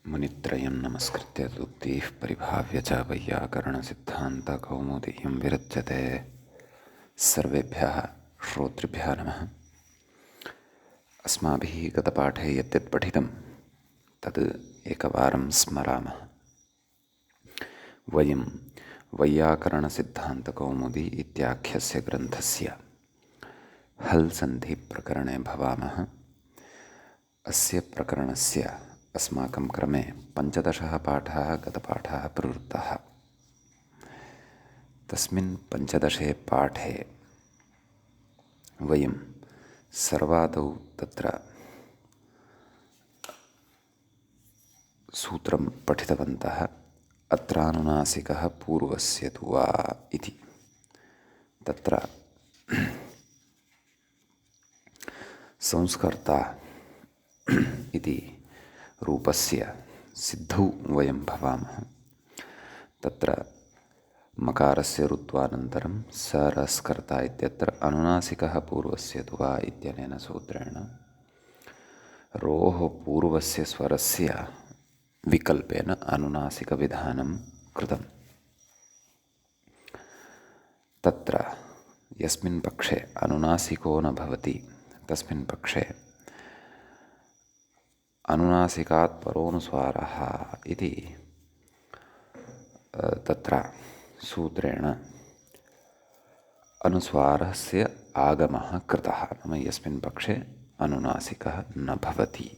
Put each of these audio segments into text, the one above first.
मुनित्रयं नमस्कृत्य तदुक्तिः परिभाव्य च वैयाकरणसिद्धान्तकौमुदीयं विरच्यते। सर्वेभ्यः श्रोतृभ्यः नमः। अस्माभिः गतपाठे यद्यत् पठितं तद् एकवारं स्मरामः। वयं वैयाकरणसिद्धान्तकौमुदी इत्याख्यस्य ग्रन्थस्य हल् सन्धिप्रकरणे भवामः। अस्य प्रकरणस्य अस्माकं क्रमे 15 पाठः गतपाठः प्रवृत्तः। तस्मिन् 15 पाठे वयं सर्वादौ तत्र सूत्रं पठितवन्तः। अत्रानुनासिकः पूर्वस्य तु वा इति। तत्र संस्कर्ता इति रूपस्य सिद्धौ वयं भवामः। तत्र मकारस्य रुत्वानन्तरं सरस्कर्ता इत्यत्र अनुनासिकः पूर्वस्य तु वा इत्यनेन सूत्रेण रोः पूर्वस्य स्वरस्य विकल्पेन अनुनासिकविधानं कृतम्। तत्र यस्मिन् पक्षे अनुनासिको न भवति तस्मिन् पक्षे अनुनासिकात् परोनुस्वारः इति तत्र सूत्रेण अनुस्वारस्य आगमः कृतः। नाम यस्मिन् पक्षे अनुनासिकः न भवति।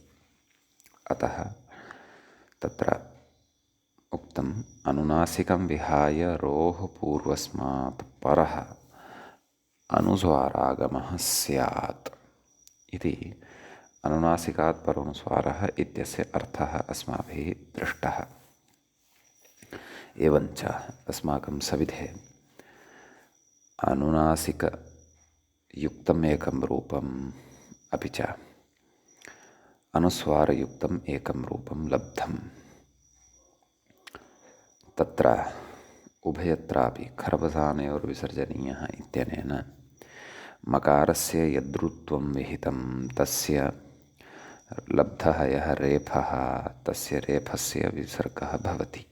अतः तत्र उक्तम् अनुनासिकं विहाय रोः पूर्वस्मात् परः अनुस्वारागमः स्यात् इति अनुनासिकात् परोनुस्वारः इत्यस्य अर्थः अस्माभिः दृष्टः। एवञ्च अस्माकं सविधे अनुनासिकयुक्तम् एकं रूपम् अपि च अनुस्वारयुक्तम् एकं रूपं लब्धम्। तत्र उभयत्रापि खरवसानयोर्विसर्जनीयः इत्यनेन मकारस्य यद्रुत्वं विहितं तस्य लब्धः यः रेफः तस्य रेफस्य विसर्गः भवति।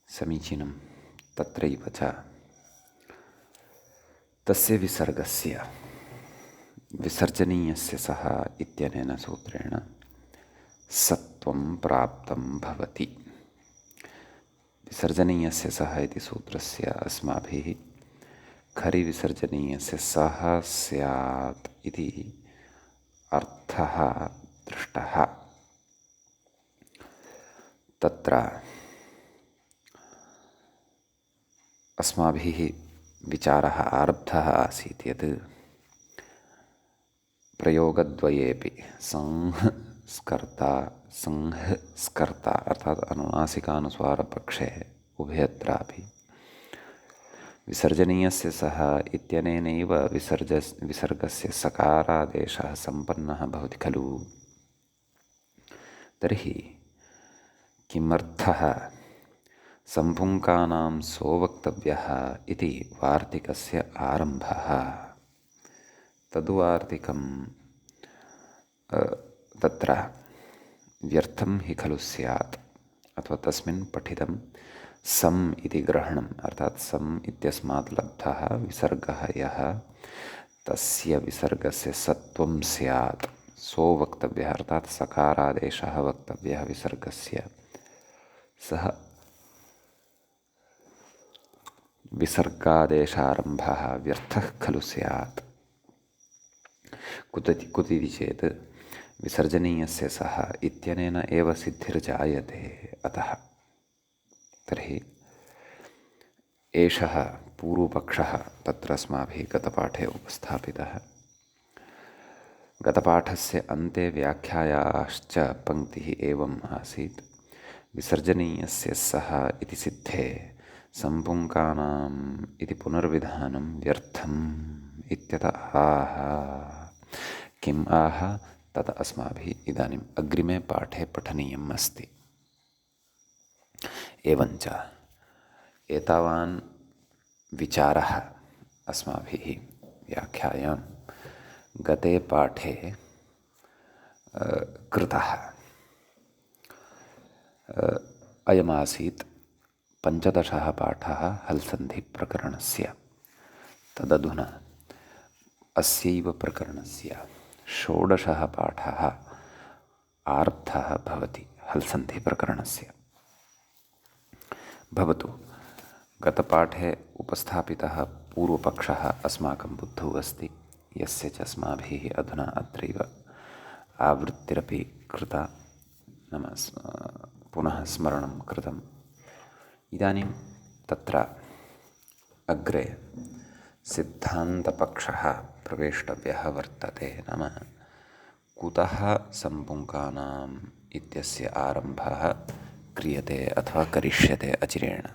समीचीनं। तत्रैव च तस्य विसर्गस्य विसर्जनीयस्य सः इत्यनेन सूत्रेण सत्वं प्राप्तं भवति। विसर्जनीयस्य सः इति सूत्रस्य अस्माभिः खरि विसर्जनीयस्य सः स्यात् इति अर्थः दृष्टः। तत्र अस्माभिः विचारः आरब्धः आसीत् यत् प्रयोगद्वयेपि संस्कर्ता अर्थात् अनुनासिकानुस्वारपक्षे उभयत्रापि विसर्जनीयस्य सः इत्यनेनैव विसर्गस्य सकारादेशः सम्पन्नः भवति खलु। तर्हि किमर्थः सम्भुङ्कानां सोवक्तव्यः इति वार्तिकस्य आरम्भः। तद्वार्तिकं तत्र व्यर्थं हि खलु स्यात् अथवा तस्मिन् पठितं सम् इति ग्रहणम् अर्थात् सम् इत्यस्मात् लब्धः विसर्गः यः तस्य विसर्गस्य सत्वं स्यात् सो वक्तव्यः अर्थात् सकारादेशः वक्तव्यः विसर्गस्य सः विसर्गादेशारम्भः व्यर्थः खलु स्यात्। कुतिति चेत् विसर्जनीयस्य सः इत्यनेन एव सिद्धिर्जायते। अतः तर्हि एषः पूर्वपक्षः तत्र अस्माभिः गतपाठे उपस्थापितः। गतपाठस्य अन्ते व्याख्यायाश्च पङ्क्तिः एवम् आसीत्। विसर्जनीयस्य सः इति सिद्धे सम्भुङ्कानाम् इति पुनर्विधानं व्यर्थम् इत्यतः आह। किम् आह तत् अस्माभिः इदानीम् अग्रिमे पाठे पठनीयम् अस्ति। एवञ्च एतावान् विचारः अस्माभिः व्याख्यायां गते पाठे कृतः। अयमासीत् 15 पाठः हल्सन्धिप्रकरणस्य। तदधुना अस्यैव प्रकरणस्य 16 पाठः आरब्धः भवति हल्सन्धिप्रकरणस्य। भवतु, गतपाठे उपस्थापितः पूर्वपक्षः अस्माकं बुद्धौ अस्ति, यस्य च अस्माभिः अधुना अत्रैव आवृत्तिरपि कृता, नाम पुनः स्मरणं कृतम्। इदानीं तत्र अग्रे सिद्धान्तपक्षः प्रवेष्टव्यः वर्तते। नाम कुतः सम्पुङ्कानाम् इत्यस्य आरम्भः क्रियते अथवा करिष्यते अचिरेण।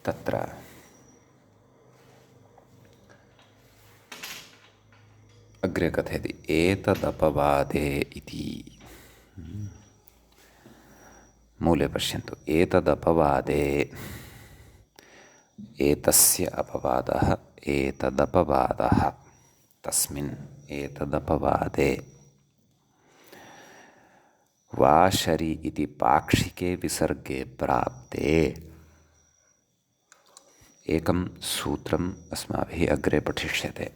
तत्र अग्रे कथयति एतदपवादे इति। मूले पश्यन्तु, एतदपवादे, एतस्य अपवादः, एतदपवादः, तस्मिन् एतदपवादे वाशरि इति पाक्षिके विसर्गे प्राप्ते एकं सूत्रम् अस्माभिः अग्रे पठिष्यते।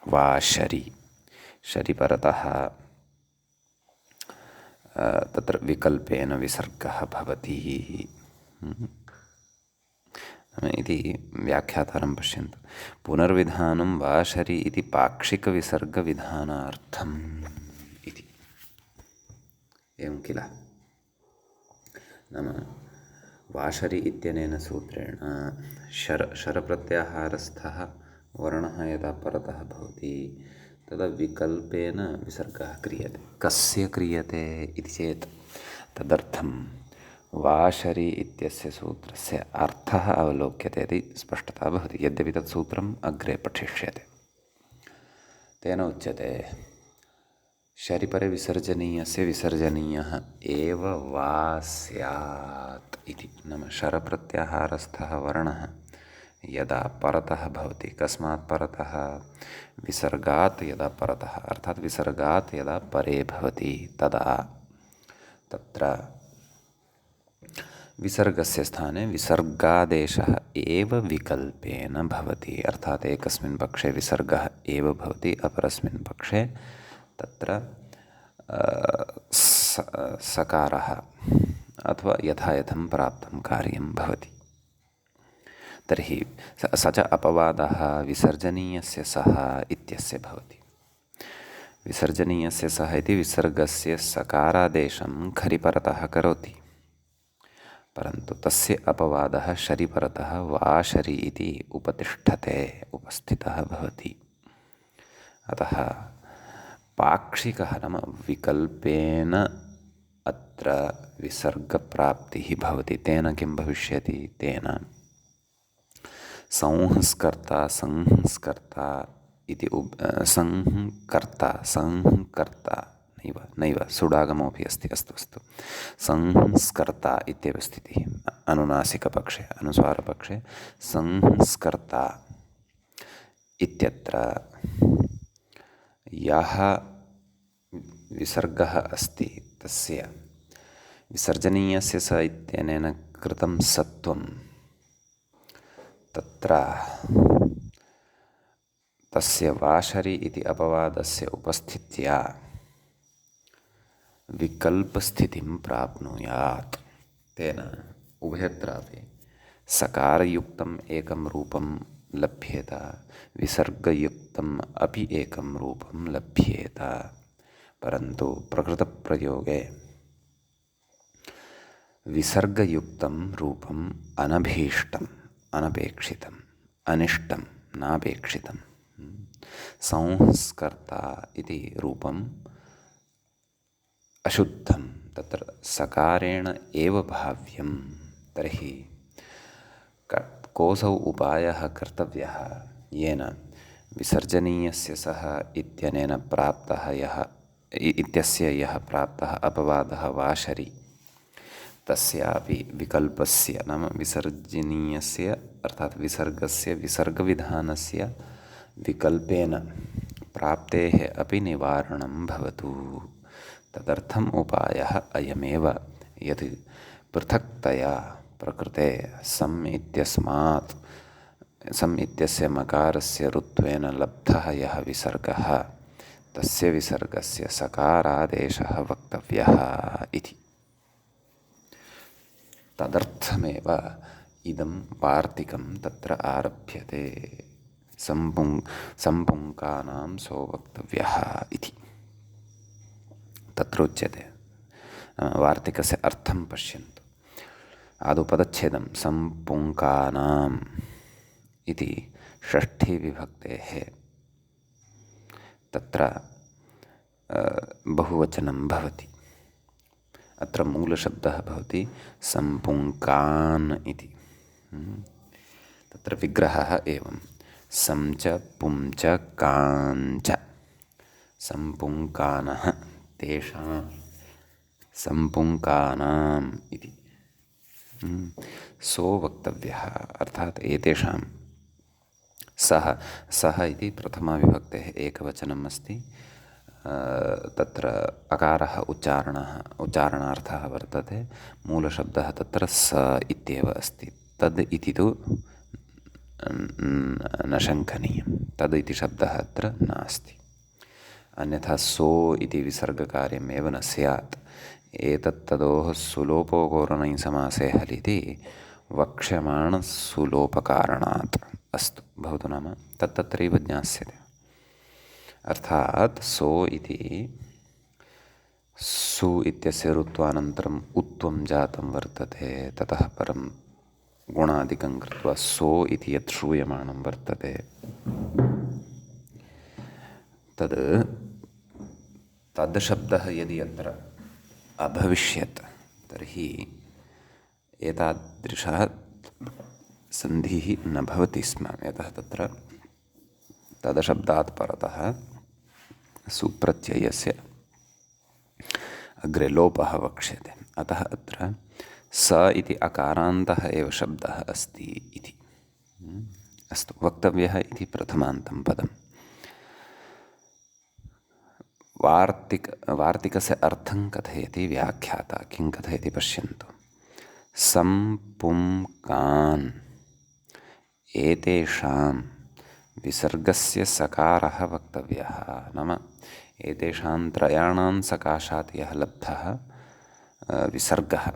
वाशरि, शरिपरतः तत्र विकल्पेन विसर्गः भवति इति व्याख्यातारं पश्यन्तु। पुनर्विधानं वाशरि इति पाक्षिकविसर्गविधानार्थम् इति। एवं किल? नाम वाशरि इत्यनेन सूत्रेण शरप्रत्याहारस्थः वर्णः यदा परतः भवति तदा विकल्पेन विसर्गः क्रियते। कस्य क्रियते इति चेत् तदर्थं वाशरि इत्यस्य सूत्रस्य अर्थः अवलोक्यते इति स्पष्टता भवति, यद्यपि तत् सूत्रम् अग्रे पठिष्यते। तेन उच्यते शरिपरे विसर्जनीयस्य विसर्जनीयः एव वा स्यात् इति। नाम शरप्रत्याहारस्थः वर्णः यदा परतः भवति, कस्मात् परतः? विसर्गात् यदा परतः, अर्थात् विसर्गात् यदा परे भवति तदा तत्र विसर्गस्य स्थाने विसर्गादेशः एव विकल्पेन भवति। अर्थात् एकस्मिन् पक्षे विसर्गः एव भवति, अपरस्मिन् पक्षे तत्र सकारः अथवा यथायथं प्राप्तं कार्यं भवति। तर्हि स च अपवादः विसर्जनीयस्य सः इत्यस्य भवति। विसर्जनीयस्य सः इति विसर्गस्य सकारादेशं खरिपरतः करोति, परन्तु तस्य अपवादः शरिपरतः वाशरि इति उपतिष्ठते, उपस्थितः भवति। अतः पाक्षिकः नाम विकल्पेन अत्र विसर्गप्राप्तिः भवति। तेन किं भविष्यति? तेन संस्कर्ता संस्कर्ता इति संकर्ता नैव सुडागमोऽपि अस्ति। अस्तु, संस्कर्ता इत्येव स्थितिः अनुनासिकपक्षे। अनुस्वारपक्षे संस्कर्ता इत्यत्र यः विसर्गः अस्ति तस्य विसर्जनीयस्य स इत्यनेन कृतं सत्वं तत्र तस्य वाशरि इति अपवादस्य उपस्थित्या विकल्पस्थितिं प्राप्नुयात्। तेन उभयत्रापि सकारयुक्तम् एकं रूपं लभ्येत, विसर्गयुक्तम् अपि एकं रूपं लभ्येत। परन्तु प्रकृतप्रयोगे विसर्गयुक्तं रूपम् अनभीष्टम्, अनपेक्षितम्, अनिष्टं, नापेक्षितं। संस्कर्ता इति रूपम् अशुद्धं, तत्र सकारेण एव भाव्यं। तर्हि कोऽसौ उपायः कर्तव्यः येन विसर्जनीयस्य सः इत्यनेन प्राप्तः इत्यस्य यः प्राप्तः अपवादः वाशरि तस्यापि विकल्पस्य नाम विसर्जनीयस्य अर्थात् विसर्गस्य विसर्गविधानस्य विकल्पेन प्राप्तेः अपि निवारणं भवतु। तदर्थम् उपायः अयमेव यत् पृथक्तया प्रकृते सम् इत्यस्य मकारस्य ऋत्वेन लब्धः यः विसर्गः तस्य विसर्गस्य सकारादेशः वक्तव्यः इति। तदर्थमेव इदं वार्तिकं तत्र आरभ्यते। सम्पुङ्कानां सो वक्तव्यः इति तत्र उच्यते। वार्तिकस्य अर्थं पश्यन्तु। आदौ पदच्छेदं सम्पुङ्कानाम् इति षष्ठीविभक्तेः तत्र बहुवचनं भवति। अत्र मूलशब्दः भवति सम्पुङ्कान् इति। तत्र विग्रहः एवं सं च पुं च कां च सम्पुङ्कानः तेषां सम्पुङ्कानाम् इति सो वक्तव्यः अर्थात् एतेषां सः इति प्रथमाविभक्तेः एकवचनम् अस्ति। तत्र अकारः उच्चारणार्थः वर्तते। मूलशब्दः तत्र स इत्येव अस्ति। तद् इति तु न शङ्कनीयं। तद् इति शब्दः अत्र नास्ति। अन्यथा सो इति विसर्गकार्यमेव न स्यात्। एतत्तदोः सुलोपोकोरणै समासे हलिति वक्ष्यमाणसुलोपकारणात् अस्तु भवतु नाम तत्तत्रैव ज्ञास्यते। अर्थात् सो इति सु इत्यस्य ऋत्वानन्तरम् उत्वं जातं वर्तते। ततः परं गुणादिकं कृत्वा सो इति यत् श्रूयमाणं वर्तते तद् शब्दः यदि अत्र अभविष्यत् तर्हि एतादृशः सन्धिः न भवति स्म। यतः तत्र तदशब्दात् परतः सुप्रत्ययस्य अग्रे लोपः वक्ष्यते। अतः अत्र स इति अकारान्तः एव शब्दः अस्ति इति। अस्तु वक्तव्यः इति प्रथमान्तं पदम्। वार्तिकस्य अर्थं कथयति व्याख्याता। किं कथयति पश्यन्तु। सम्पुङ्कान् एतेषां विसर्गस्य सकारः वक्तव्यः। नाम एतेषां त्रयाणां सकाशात् यः लब्धः विसर्गः।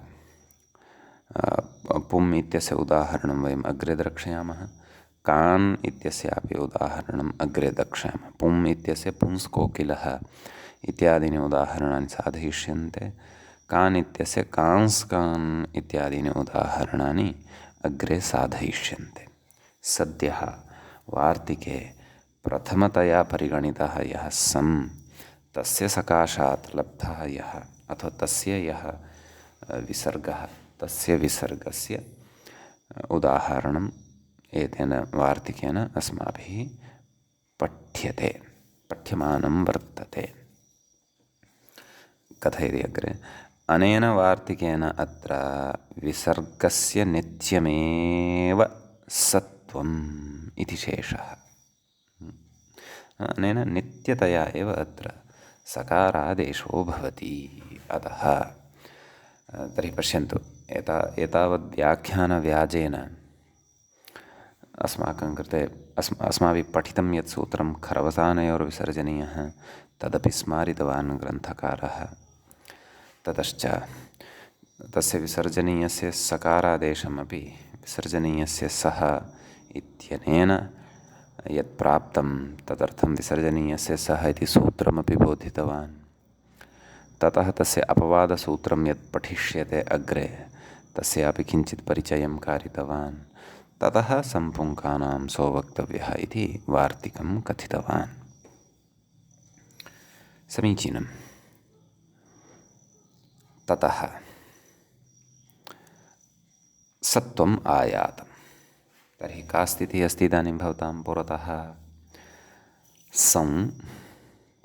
पुम् इत्यस्य उदाहरणं वयम् अग्रे द्रक्ष्यामः। कान् इत्यस्यापि उदाहरणम् अग्रे द्रक्ष्यामः। पुम् इत्यस्य पुंस्कोकिलः इत्यादीनि उदाहरणानि साधयिष्यन्ते। कान् इत्यस्य कांस्कान् इत्यादीनि उदाहरणानि अग्रे साधयिष्यन्ते। सद्यः वार्तिके प्रथमतया परिगणितः यः सम् तस्य सकाशात् लब्धः यः अथवा तस्य यः विसर्गः तस्य विसर्गस्य उदाहरणम् एतेन वार्तिकेन अस्माभिः पठ्यमानं वर्तते। कथयति अग्रे। अनेन वार्तिकेन अत्र विसर्गस्य नित्यमेव सत्वम् इति शेषः। अनेन नित्यतया एव अत्र सकारादेशो भवति। अतः तर्हि पश्यन्तु एतावद् व्याख्यानव्याजेन अस्माकं कृते अस्माभिः पठितं यत् सूत्रं खरवसानयोर्विसर्जनीयः तदपि स्मारितवान् ग्रन्थकारः। ततश्च तस्य विसर्जनीयस्य सकारादेशमपि विसर्जनीयस्य सः इत्यनेन यत् प्राप्तं तदर्थं विसर्जनीयस्य सः इति सूत्रमपि बोधितवान्। ततः तस्य अपवादसूत्रं यत् पठिष्यते अग्रे तस्यापि किञ्चित् परिचयं कारितवान्। ततः सम्पुङ्कानां सो वक्तव्यः इति वार्तिकं कथितवान्। समीचीनं। ततः सत्वम् आयातं। तर्हि का स्थितिः अस्ति इदानीं भवतां पुरतः। सं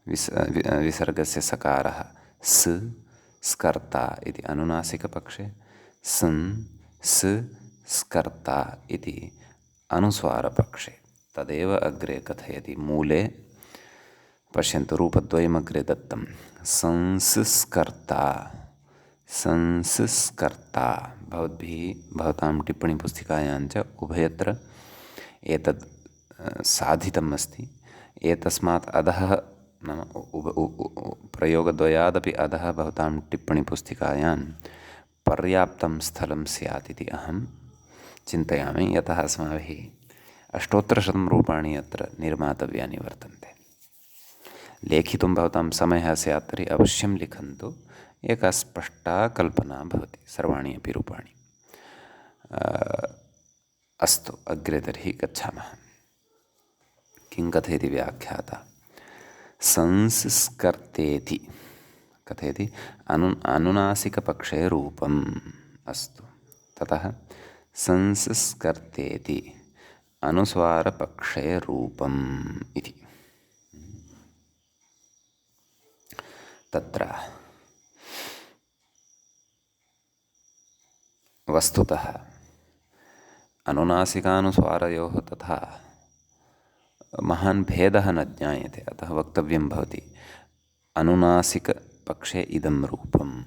विसर्गस्य सकारः स स्कर्ता इति अनुनासिकपक्षे, सन् स स्कर्ता इति अनुस्वारपक्षे। तदेव अग्रे कथयति। मूले पश्यन्तु रूपद्वयमग्रे दत्तं। संस्कर्ता संस्कर्ता भवद्भिः भवतां टिप्पणीपुस्तिकायां च उभयत्र एतद् साधितम् अस्ति। एतस्मात् अधः नाम प्रयोगद्वयादपि अधः भवतां टिप्पणीपुस्तिकायां पर्याप्तं स्थलं स्यात् इति अहं चिन्तयामि, यतः अस्माभिः अष्टोत्तरशतं रूपाणि अत्र निर्मातव्यानि वर्तन्ते। लेखितुं भवतां समयः स्यात् तर्हि अवश्यं लिखन्तु। एका स्पष्टा कल्पना भवति सर्वाणि अपि रूपाणि। अस्तु, अग्रे तर्हि गच्छामः। किं कथयति व्याख्याता? संस्कर्तेति कथयति अनुनासिकपक्षे रूपम्। अस्तु, ततः संस्कर्तेति अनुस्वारपक्षे रूपम् इति। तत्र वस्तुतः अनुनासिकानुस्वारयोः तथा महान् भेदः न ज्ञायते, अतः वक्तव्यं भवति अनुनासिकपक्षे इदं रूपं,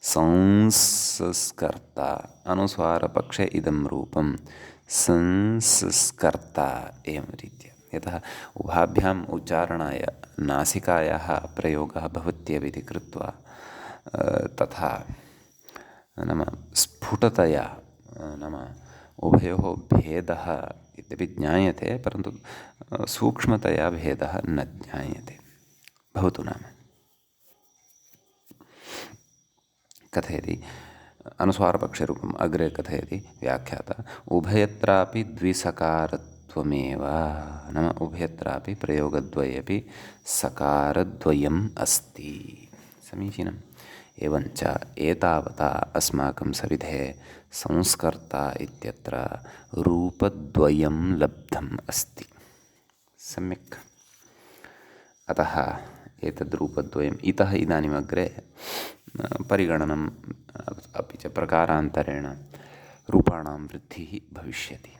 संस्कर्ता अनुस्वारपक्षे इदं रूपं, संस्कर्ता एवं रीत्या। यतः उभाभ्याम् उच्चारणाय नासिकायाः प्रयोगः भवत्येव कृत्वा तथा नाम स्फुटतया नाम उभयोः भेदः इत्यपि ज्ञायते, परन्तु सूक्ष्मतया भेदः न ज्ञायते। भवतु नाम कथयति अनुस्वारपक्षरूपम्। अग्रे कथयति व्याख्याता उभयत्रापि द्विसकारत्वमेव, नाम उभयत्रापि प्रयोगद्वयेपि सकारद्वयम् अस्ति। समीचीनम्। एवञ्च एतावता अस्माकं सविधे संस्कर्ता इत्यत्र रूपद्वयं लब्धम् अस्ति। सम्यक्। अतः एतद् रूपद्वयम् इतः इदानीम् अग्रे परिगणनम् अपि च प्रकारान्तरेण रूपाणां वृद्धिः भविष्यति।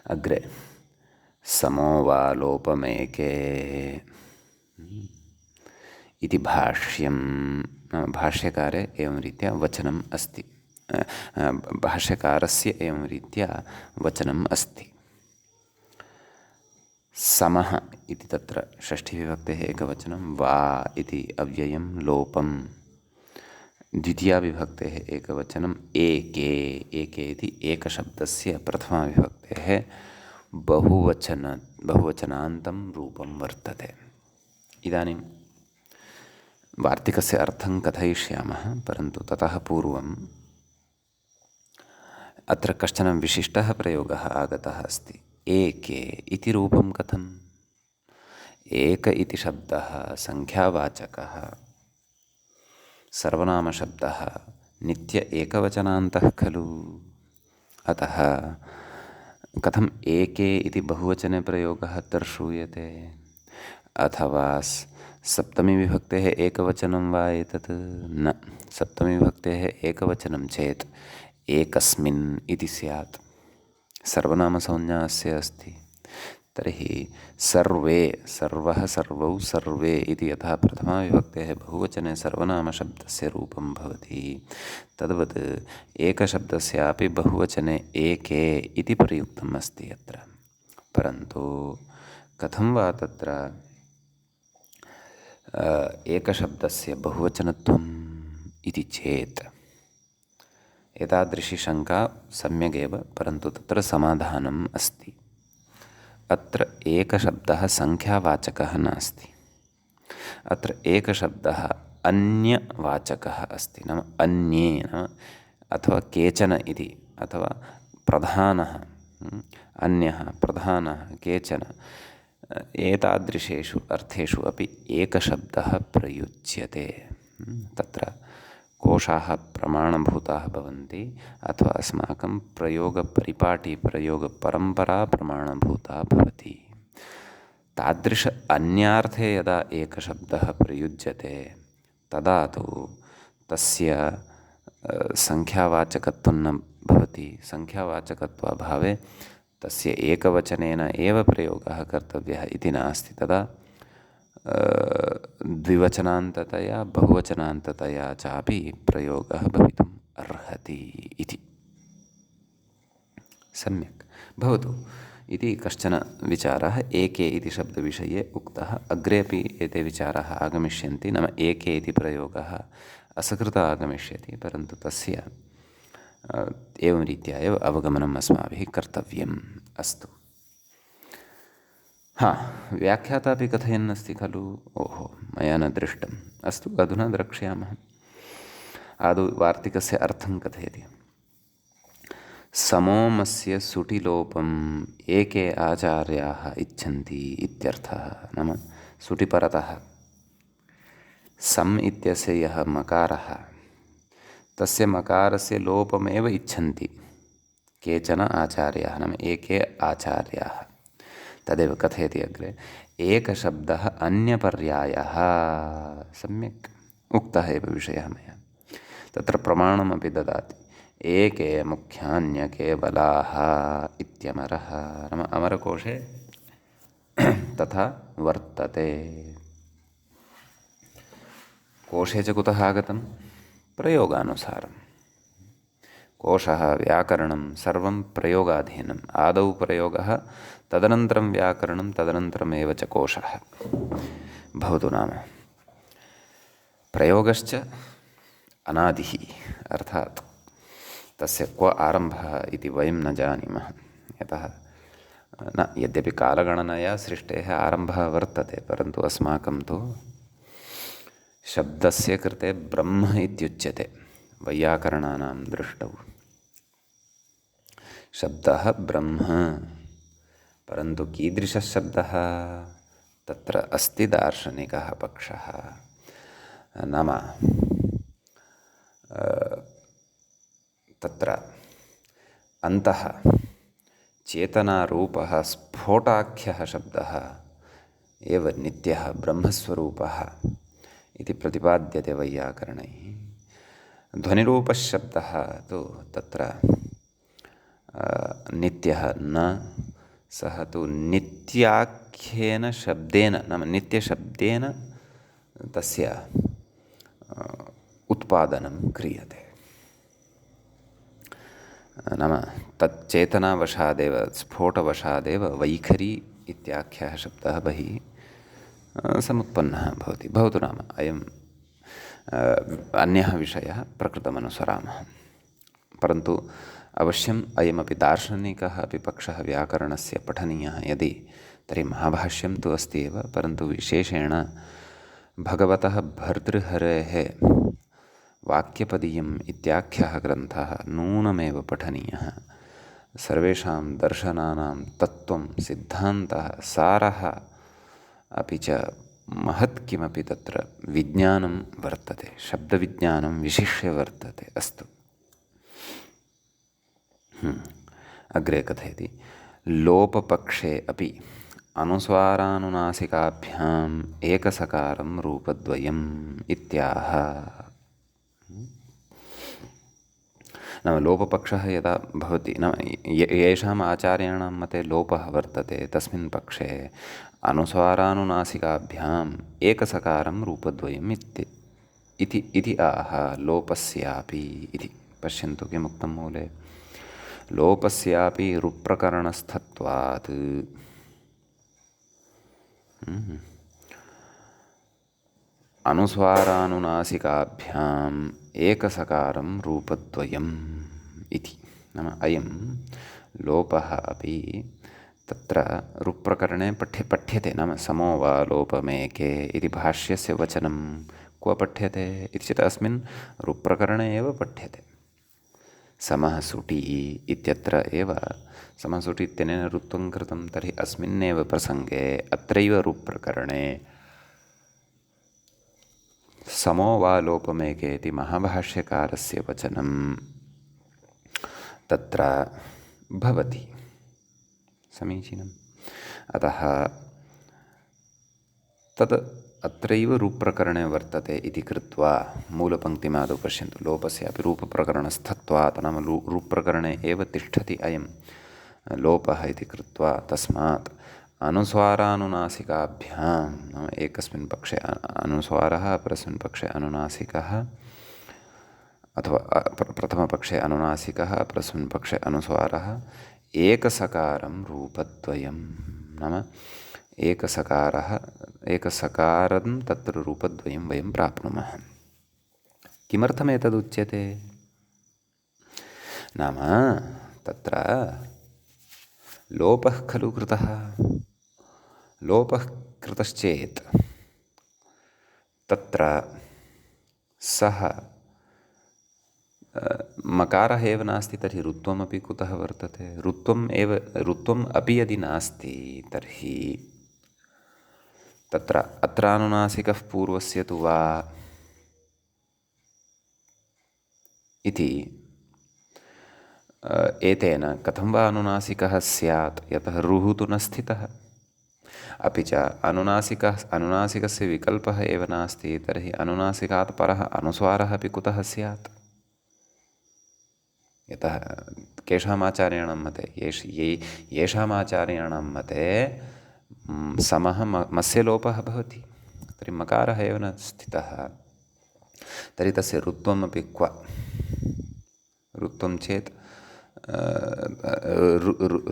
अग्रे समो वा लोपमेके इति भाष्यं, भाष्यकारे एवं रीत्या वचनम् अस्ति, भाष्यकारस्य एवं रीत्या वचनम् अस्ति। समः इति तत्र षष्ठीविभक्तेः एकवचनं, वा इति अव्ययं लोपं द्वितीयाविभक्तेः एकवचनं, एके एके इति एकशब्दस्य प्रथमाविभक्तेः बहुवचनान्तं रूपं वर्तते। इदानीं वार्तिकस्य अर्थं कथयिष्यामः, परन्तु ततः पूर्वम् अत्र कश्चन विशिष्टः प्रयोगः आगतः अस्ति। एके इति रूपं कथम्? एक इति शब्दः संख्यावाचकः सर्वनामशब्दः नित्य एकवचनान्तः खलु। अतः कथम् एके इति बहुवचने प्रयोगः दर्शूयते? अथवा सप्तमीविभक्तेः एकवचनं वा एतत्? न, सप्तमीविभक्तेः एकवचनं चेत् एकस्मिन् इति स्यात्। सर्वनामसंज्ञा अस्य अस्ति। तर्हि सर्वे, सर्वः, सर्वौ, सर्वे इति यथा प्रथमाविभक्तेः बहुवचने सर्वनामशब्दस्य रूपं भवति, तद्वत् एकशब्दस्यापि बहुवचने एके इति प्रयुक्तम् अस्ति अत्र। परन्तु कथं वा तत्र एकशब्दस्य बहुवचनत्वम् इति चेत् एतादृशी शङ्का सम्यगेव, परन्तु तत्र समाधानम् अस्ति। अत्र एकशब्दः संख्यावाचकः नास्ति, अत्र एकशब्दः अन्यवाचकः अस्ति। नाम अन्ये, नाम अथवा केचन इति, अथवा प्रधानः, अन्यः, प्रधानः, केचन, एतादृशेषु अर्थेषु अपि एकशब्दः प्रयुज्यते। तत्र कोशाः प्रमाणभूताः भवन्ति, अथवा अस्माकं प्रयोगपरिपाटी, प्रयोगपरम्परा प्रमाणभूता भवति। तादृश अन्यार्थे यदा एकशब्दः प्रयुज्यते तदा तु तस्य संख्यावाचकत्वं न भवति। संख्यावाचकत्वाभावे तस्य एकवचनेन एव प्रयोगः कर्तव्यः इति नास्ति। तदा द्विवचनान्ततया बहुवचनान्ततया चापि प्रयोगः भवितुम् अर्हति इति। सम्यक् भवतु इति कश्चन विचारः एके इति शब्दविषये उक्तः। अग्रेपि एते विचाराः आगमिष्यन्ति। नाम एके इति प्रयोगः असकृत आगमिष्यति, परन्तु तस्य एवं रीत्या एव अवगमनम् अस्माभिः कर्तव्यम्। अस्तु। व्याख्याता अपि कथयन्नस्ति खलु। ओहो, मया न दृष्टम्। अस्तु, अधुना द्रक्ष्यामः। आदौ वार्तिकस्य अर्थं कथयति। समोमस्य सुटिलोपम् एके आचार्याः इच्छन्ति इत्यर्थः। नाम सुटिपरतः सम् इत्यस्य यः मकारः, तस्य मकारस्य लोपमेव इच्छन्ति केचन आचार्याः। नाम एके आचार्याः। तदेव कथयति अग्रे। एकशब्दः अन्यपर्यायः। सम्यक् उक्तः एव विषयः मया। तत्र प्रमाणमपि ददाति। एके मुख्यान्यके बलाः इत्यमरः। नाम अमरकोशे तथा वर्तते। कोशे च कुतः आगतं? प्रयोगानुसारं। कोशः, व्याकरणं सर्वं प्रयोगाधीनम्। आदौ प्रयोगः, तदनन्तरं व्याकरणं, तदनन्तरमेव च कोशः भवतु। नाम प्रयोगश्च अनादिः, अर्थात् तस्य क्व आरम्भः इति वयं न जानीमः। यतः न, यद्यपि कालगणनया सृष्टेः आरम्भः वर्तते, परन्तु अस्माकं तु शब्दस्य कृते ब्रह्म इत्युच्यते वैयाकरणानां दृष्टौ। शब्दः ब्रह्म, परन्तु कीदृशः शब्दः? तत्र अस्ति दार्शनिकः पक्षः। नाम तत्र अन्तः चेतनारूपः स्फोटाख्यः शब्दः एव नित्यः ब्रह्मस्वरूपः इति प्रतिपाद्यते वैयाकरणैः। ध्वनिरूपशब्दः तु तत्र नित्यः न, सः तु नित्याख्येन शब्देन, नाम नित्यशब्देन तस्य उत्पादनं क्रियते। नाम तच्चेतनावशादेव, स्फोटवशादेव वैखरी इत्याख्यः शब्दः बहिः समुत्पन्नः भवति। भवतु। नाम अयम् अन्यः विषयः, प्रकृतमनुसरामः। परन्तु अवश्यम् अयमपि दार्शनिकः अपि पक्षः व्याकरणस्य पठनीयः यदि, तर्हि महाभाष्यं तु अस्ति एव, परन्तु विशेषेण भगवतः भर्तृहरेः वाक्यपदीयम् इत्याख्यः ग्रन्थः नूनमेव पठनीयः। सर्वेषां दर्शनानां तत्त्वं, सिद्धान्तः, सारः, अपि च महत् किमपि तत्र विज्ञानं वर्तते, शब्दविज्ञानं विशिष्य वर्तते। अस्तु। अग्रे कथयति। लोपपक्षे अपि अनुस्वारानुनासिकाभ्याम् एकसकारं रूपद्वयम् इत्याह। नाम लोपपक्षः यदा भवति, नाम येषाम् आचार्याणां मते लोपः वर्तते, तस्मिन् पक्षे अनुस्वारानुनासिकाभ्याम् एकसकारं रूपद्वयम् इति आह। लोपस्यापि इति पश्यन्तु किमुक्तं मूले। लोपस्यापि रुप्रकरणस्थत्वात् अनुस्वारानुनासिकाभ्याम् एकसकारं रूपद्वयम् इति। नाम अयं लोपः अपि तत्र रुप्रकरणे पठ्यते। नाम समो वा लोपमेके इति भाष्यस्य वचनं क्व पठ्यते इति चेत् अस्मिन् रुप्रकरणे एव पठ्यते। समः सुटी इत्यत्र एव, समः सुटी इत्यनेन रुत्वं कृतं, तर्हि अस्मिन्नेव प्रसङ्गे अत्रैव रुप्रकरणे समो वा लोपमेके इति महाभाष्यकारस्य वचनं तत्र भवति। समीचीनम्। अतः तद् अत्रैव रूपप्रकरणे वर्तते इति कृत्वा मूलपङ्क्तिमादौ पश्यन्तु। लोपस्यापि रूपप्रकरणस्थत्वात्, नाम रूपप्रकरणे एव तिष्ठति अयं लोपः इति कृत्वा, तस्मात् अनुस्वारानुनासिकाभ्यां नाम एकस्मिन् पक्षे अनुस्वारः अपरस्मिन् पक्षे अनुनासिकः अथवा प्रथमपक्षे अनुनासिकः अपरस्मिन् पक्षे अनुस्वारः एकसकारं रूपद्वयं नाम एकसकारं तत्र रूपद्वयं वयं प्राप्नुमः। किमर्थमेतदुच्यते नाम तत्र लोपः खलु कृतः। लोपः कृतश्चेत् तत्र सः मकारः एव नास्ति तर्हि रुत्वमपि कुतः वर्तते। रुत्वम् अपि यदि नास्ति तर्हि तत्र अत्रानुनासिकः पूर्वस्य तु वा इति एतेन कथं वा अनुनासिकः स्यात् यतः रुः तु न स्थितः। अपि च अनुनासिकस्य विकल्पः एव नास्ति तर्हि अनुनासिकात् परः अनुस्वारः अपि कुतः स्यात्। यतः केषाम् आचार्याणां मते येषाम् आचार्याणां मते समः मस्य लोपः भवति तर्हि मकारः एव न स्थितः तर्हि तस्य रुत्वमपि क्व। रुत्वं चेत्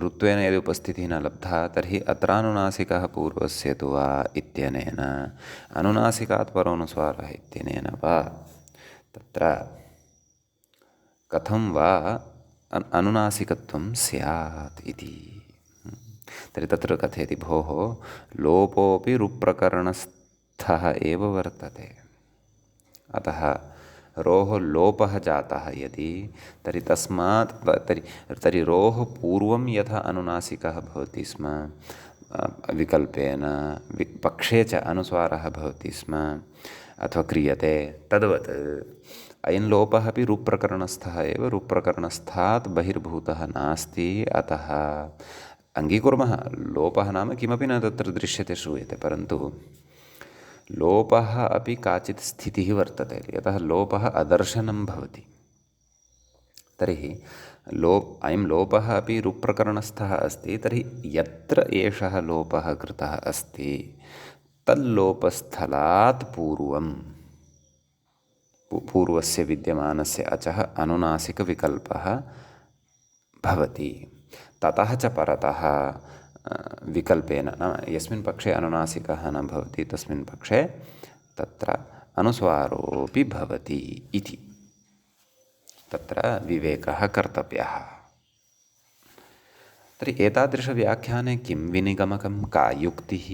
रुत्वेन यदि उपस्थितिः न लब्धा तर्हि अत्रानुनासिकः पूर्वस्य तु वा इत्यनेन अनुनासिकात् परोनुस्वारः इत्यनेन वा तत्र कथं वा अनुनासिकत्वं स्यात् इति। तर्हि तत्र कथयति भोः लोपोऽपि रुप्रकरणस्थः एव वर्तते। अतः रोः लोपः जातः यदि तर्हि तर्हि रोः पूर्वं यथा अनुनासिकः भवति स्म विकल्पेन पक्षे च अनुस्वारः भवति स्म अथवा क्रियते तद्वत् अयं लोपः अपि रुप्रकरणस्थः एव। रुप्रकरणस्थात् बहिर्भूतः नास्ति। अतः अङ्गीकुर्मः लोपः नाम किमपि न तत्र दृश्यते श्रूयते परन्तु लोपः अपि काचित् स्थितिः वर्तते। यतः लोपः अदर्शनं भवति तर्हि अयं लोपः अपि रुप्रकरणस्थः अस्ति। तर्हि यत्र एषः लोपः कृतः अस्ति तल्लोपस्थलात् पूर्वस्य विद्यमानस्य अचः अनुनासिकविकल्पः भवति। ततः च परतः विकल्पेन नाम यस्मिन् पक्षे अनुनासिकः न भवति तस्मिन् पक्षे तत्र अनुस्वारोऽपि भवति इति तत्र विवेकः कर्तव्यः। तर्हि एतादृशव्याख्याने किं विनिगमकं का युक्तिः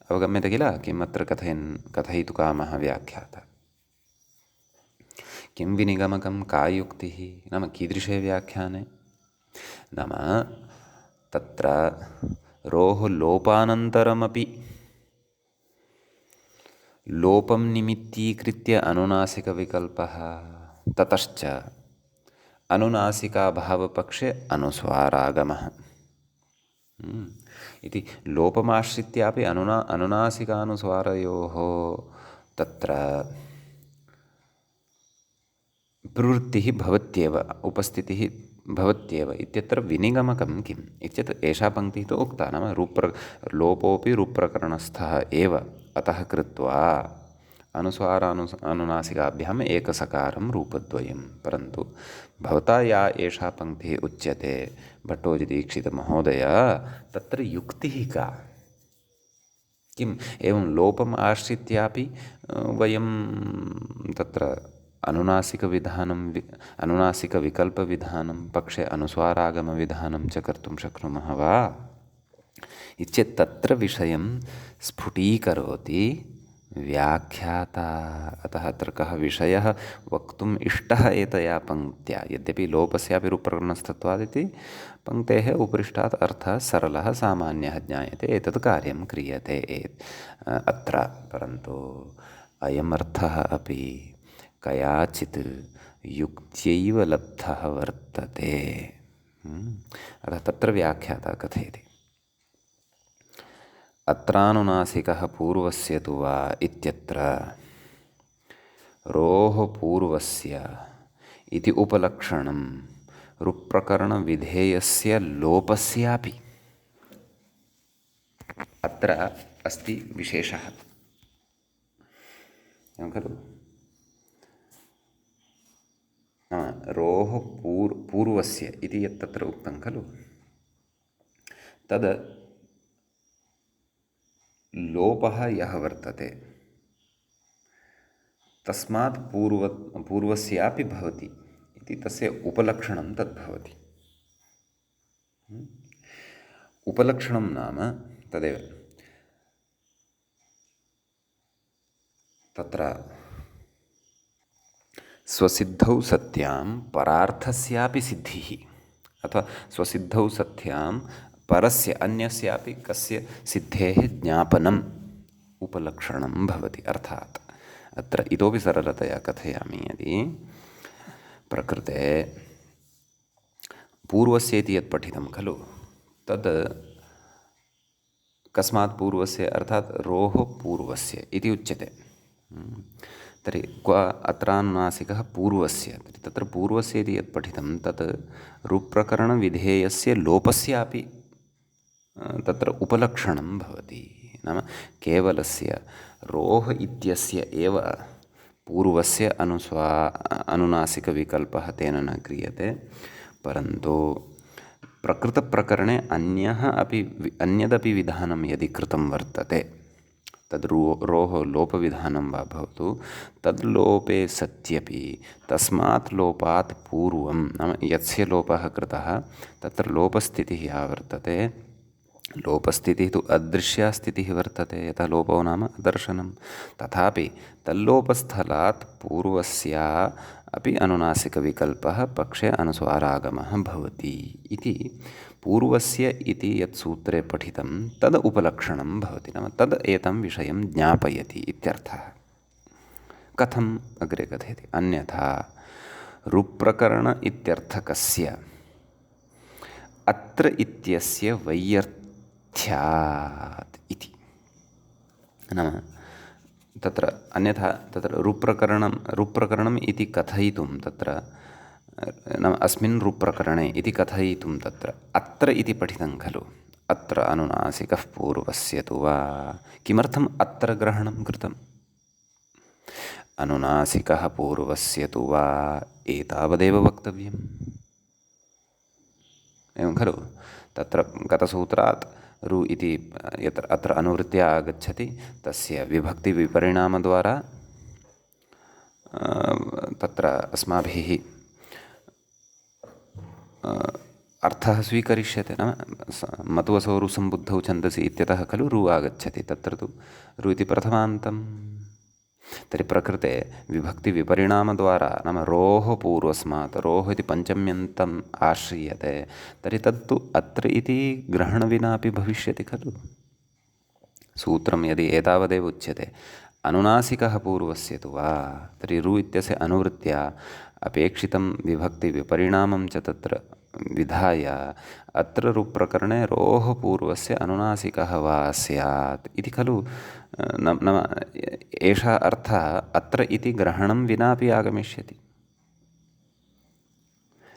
अवगम्यते किल। किम् अत्र कथयितुकामः व्याख्याता। किं विनिगमकं का युक्तिः नाम कीदृशे व्याख्याने नाम तत्र रोः लोपानन्तरमपि लोपं निमित्तीकृत्य अनुनासिकविकल्पः ततश्च अनुनासिकाभावपक्षे अनुस्वारागमः इति लोपमाश्रित्यापि अनुनासिकानुस्वारयोः तत्र प्रवृत्तिः भवत्येव उपस्थितिः भवत्येव इत्यत्र विनिगमकं किम् इत्येतत् एषा पङ्क्तिः तु उक्ता नाम लोपोऽपि रुप्रकरणस्थः एव अतः कृत्वा अनुनासिकाभ्याम् एकसकारं रूपद्वयं। परन्तु भवता या एषा पङ्क्तिः उच्यते भट्टोजिदीक्षितमहोदय तत्र युक्तिः का किम् एवं लोपम् आश्रित्यापि वयं तत्र अनुनासिकविकल्पविधानं पक्षे अनुस्वारागमविधानं च कर्तुं शक्नुमः वा इत्येतत् तत्र विषयं स्फुटीकरोति व्याख्याता। अतः अत्र कः विषयः वक्तुम् इष्टः एतया पङ्क्त्या यद्यपि लोपस्यापि रुप्रकरणस्थत्वादिति पङ्क्तेः उपरिष्टात् अर्थः सरलः सामान्यः ज्ञायते एतत् कार्यं क्रियते अत्र परन्तु अयमर्थः अपि कयाचित् युक्त्यैव लब्धः वर्तते। अतः तत्र व्याख्याता कथयति अत्रानुनासिकः पूर्वस्य तु वा इत्यत्र रोः पूर्वस्य इति उपलक्षणं रुप्रकरणविधेयस्य लोपस्यापि अत्र अस्ति विशेषः। एवं खलु? रोः पूर्वस्य इति यत् तत्र उक्तं खलु, तद् लोपः यः वर्तते तस्मात् पूर्वस्यापि भवति इति तस्य उपलक्षणं तद्भवति। उपलक्षणं नाम तदेव तत्र स्वसिद्धौ सत्यां परार्थस्यापि सिद्धिः, अथवा स्वसिद्धौ सत्यां परस्य अन्यस्यापि कस्य सिद्धेः ज्ञापनम् उपलक्षणं भवति। अर्थात् अत्र इतोपि सरलतया कथयामि, यदि प्रकृते पूर्वस्य इति यत् पठितं खलु, तद् कस्मात् पूर्वस्य, अर्थात् रोः पूर्वस्य इति उच्यते। तर्हि क्व अत्रानुनासिकः पूर्वस्य, तर्हि तत्र पूर्वस्य इति यत् पठितं तत् रुप्रकरणविधेयस्य लोपस्यापि तत्र उपलक्षणं भवति। नाम केवलस्य रोः इत्यस्य एव पूर्वस्य अनुनासिकविकल्पः तेन न क्रियते, परन्तु प्रकृतप्रकरणे अन्यदपि विधानं यदि कृतं वर्तते, तद् रोः लोपविधानं वा भवतु, तद्लोपे सत्यपि तस्मात् लोपात् पूर्वं, नाम यस्य लोपः कृतः तत्र लोपस्थितिः या वर्तते, लोपस्थितिः तु अदृश्या स्थितिः वर्तते, यथा लोपो नाम अदर्शनं, तथापि तल्लोपस्थलात् पूर्वस्या अपि अनुनासिकविकल्पः पक्षे अनुस्वारागमः भवति इति पूर्वस्य इति यत् सूत्रे पठितं तद् उपलक्षणं भवति। नाम तद् एतं विषयं ज्ञापयति इत्यर्थः। कथम् अग्रे कथयति? अन्यथा रुप्रकरण इत्यर्थकस्य अत्र इत्यस्य वैयर्थ्यात् इति। नाम तत्र अन्यथा तत्र रुप्रकरणम् इति कथयितुं तत्र, नाम अस्मिन् रुप्रकरणे इति कथयितुं तत्र अत्र इति पठितं खलु, अत्र अनुनासिकः पूर्वस्य तु वा, किमर्थम् अत्र ग्रहणं कृतम्? अनुनासिकः पूर्वस्य तु वा एतावदेव वक्तव्यम्। एवं खलु? तत्र गतसूत्रात् रु इति यत्र अत्र अनुवृत्त्या आगच्छति तस्य विभक्तिविपरिणामद्वारा तत्र अस्माभिः अर्थः स्वीकरिष्यते। नाम मतुवसौ रुसम्बुद्धौ छन्दसि इत्यतः खलु रु आगच्छति, तत्र तु रु इति प्रथमान्तम्। तर्हि प्रकृते विभक्तिविपरिणामद्वारा, नाम रोः पूर्वस्मात् रोः इति पञ्चम्यन्तम् आश्रीयते, तर्हि तत्तु अत्र इति ग्रहणविनापि भविष्यति खलु। सूत्रं यदि एतावदेव उच्यते अनुनासिकः पूर्वस्य तु वा, तर्हि रु इत्यस्य अनुवृत्त्या अपेक्षितं विभक्तिविपरिणामं च तत्र विधाय अत्र रुप्रकरणे रोः पूर्वस्य अनुनासिकः वा स्यात् इति खलु। नाम एषः अर्थः अत्र इति ग्रहणं विनापि आगमिष्यति।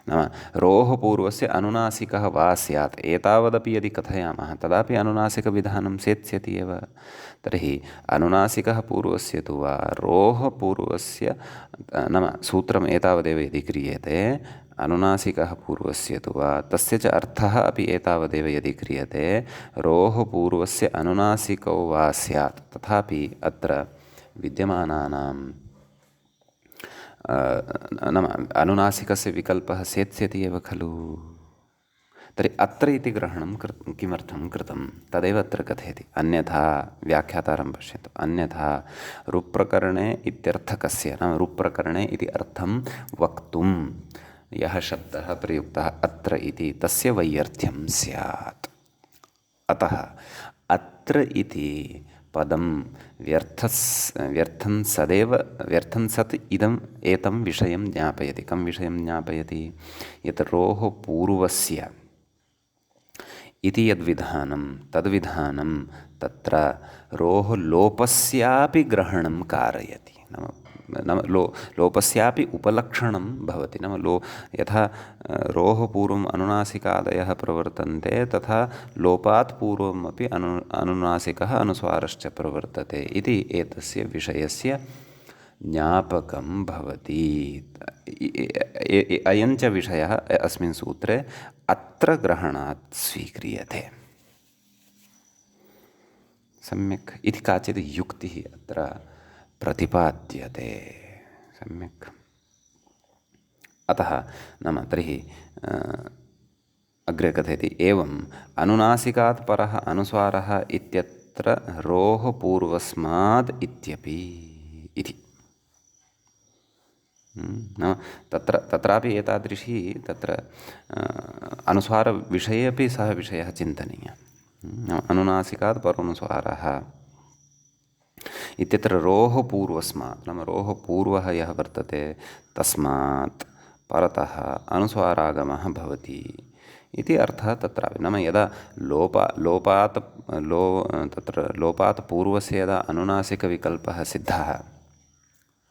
नाम रोः पूर्वस्य अनुनासिकः वा स्यात् एतावदपि यदि कथयामः तदापि अनुनासिकविधानं सेत्स्यति एव। तर्हि अनुनासिकः पूर्वस्य तु वा रोः पूर्वस्य, नाम सूत्रम् एतावदेव यदि क्रियते, अनुनासिकः पूर्वस्य तु वा तस्य च अर्थः अपि एतावदेव यदि क्रियते, रोः पूर्वस्य अनुनासिको वा स्यात्, तथापि अत्र विद्यमानानां नाम अनुनासिकस्य विकल्पः सेत्स्यति एव खलु। तर्हि अत्र इति ग्रहणं किमर्थं कृतं तदेव अत्र कथयति। अन्यथा व्याख्यातारं पश्यतु, अन्यथा रुप्रकरणे इत्यर्थकस्य, नाम रुप्रकरणे इति अर्थं वक्तुं यः शब्दः प्रयुक्तः अत्र इति तस्य वैयर्थ्यं स्यात्। अतः अत्र इति पदं व्यर्थं सत् इदम् एतं विषयं ज्ञापयति। कं विषयं ज्ञापयति? यत् रोः पूर्वस्य इति यद्विधानं तद्विधानं तत्र रोः लोपस्यापि ग्रहणं कारयति। नाम नाम लोपस्यापि उपलक्षणं भवति। नाम यथा रोः पूर्वम् अनुनासिकादयः प्रवर्तन्ते तथा लोपात् पूर्वमपि अनुनासिकः अनुस्वारश्च प्रवर्तते इति एतस्य विषयस्य ज्ञापकं भवति। अयञ्च विषयः अस्मिन् सूत्रे अत्र ग्रहणात् स्वीक्रियते। सम्यक् इति काचित् युक्तिः अत्र प्रतिपाद्यते। सम्यक्। अतः नाम तर्हि अग्रे कथयति एवम् अनुनासिकात् परः अनुस्वारः इत्यत्र रोः पूर्वस्माद् इत्यपि इति। नाम तत्रापि एतादृशी तत्र अनुस्वारविषये अपि सः विषयः चिन्तनीयः। अनुनासिकात् परोनुस्वारः इत्यत्र रोः पूर्वस्मात् नाम रोः पूर्वः यः वर्तते तस्मात् परतः अनुस्वारागमः भवति इति अर्थः तत्रापि। नाम यदा लोपात् पूर्वस्य यदा अनुनासिकविकल्पः सिद्धः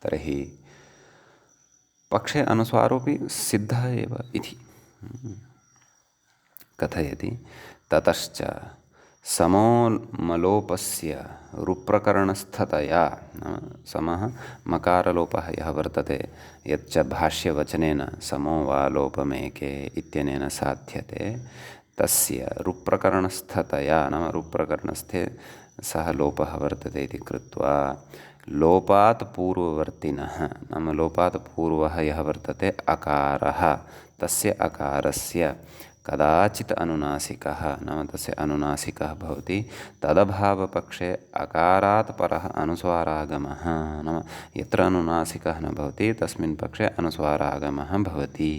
तर्हि पक्षे अनुस्वारोऽपि सिद्धः एव इति कथयति। ततश्च समोमलोपस्य रुप्रकरणस्थतया नाम समः मकारलोपः यः वर्तते यच्च भाष्यवचनेन समो वा लोपमेके इत्यनेन साध्यते तस्य रुप्रकरणस्थतया नाम रुप्रकरणस्थे सः लोपः वर्तते इति कृत्वा लोपात् पूर्ववर्तिनः नाम लोपात् पूर्वः यः वर्तते अकारः तस्य अकारस्य कदाचित् अनुनासिकः नाम तस्य अनुनासिकः भवति। तदभावपक्षे अकारात् परः अनुस्वारागमः नाम यत्र अनुनासिकः न भवति तस्मिन् पक्षे अनुस्वारागमः भवति।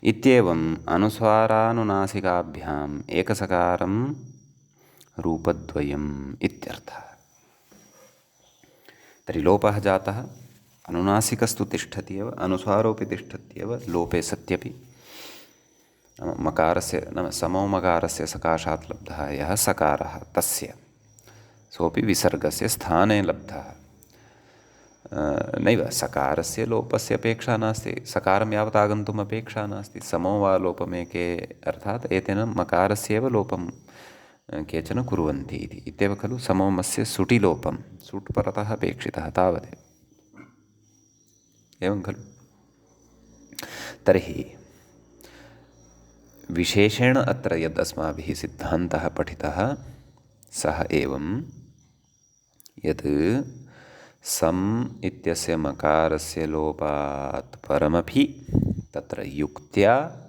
इत्येवम् अनुस्वारानुनासिकाभ्याम् एकसकारं रूपद्वयम् इत्यर्थः। तर्हि लोपः जातः अनुनासिकस्तु तिष्ठति एव अनुस्वारोऽपि तिष्ठत्येव लोपे सत्यपि। मकारस्य नाम समो मकारस्य सकाशात् लब्धः यः सकारः तस्य सोऽपि विसर्गस्य स्थाने लब्धः। नैव सकारस्य लोपस्य अपेक्षा नास्ति सकारं यावत् आगन्तुम् अपेक्षा नास्ति। समो वा लोपमेके अर्थात् एतेन मकारस्येव लोपं केचन कुर्वन्ति इति इत्येव खलु समोमस्य सुटिलोपं सुट् परतः अपेक्षितः तावदेव एवं खलु। तर्हि विशेषेण अत्र यद् अस्माभिः सिद्धान्तः पठितः सः एवं यत् सम् इत्यस्य मकारस्य लोपात् परमपि तत्र युक्त्या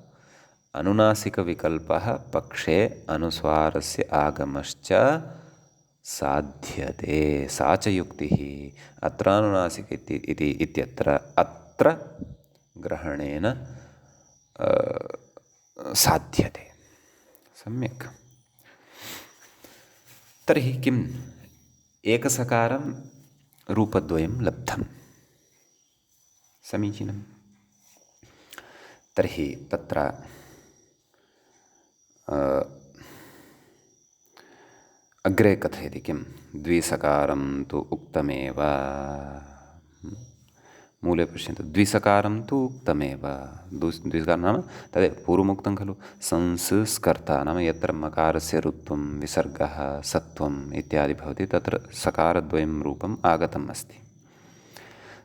अनुनासिकविकल्पः पक्षे अनुस्वारस्य आगमश्च साध्यते सा च युक्तिः अत्रानुनासिक इत्यत्र अत्र ग्रहणेन साध्यते। सम्यक्। तर्हि किम् एकसकारं रूपद्वयं लब्धं समीचीनं। तर्हि तत्र अग्रे कथयति किं द्विसकारं तु उक्तमेव मूले पश्यन्तु द्विसकारं तु उक्तमेव द्विसकारं नाम तदेव पूर्वमुक्तं खलु संस्कर्ता नाम यत्र मकारस्य ऋत्वं विसर्गः सत्वम् इत्यादि भवति तत्र सकारद्वयं रूपम् आगतम् अस्ति।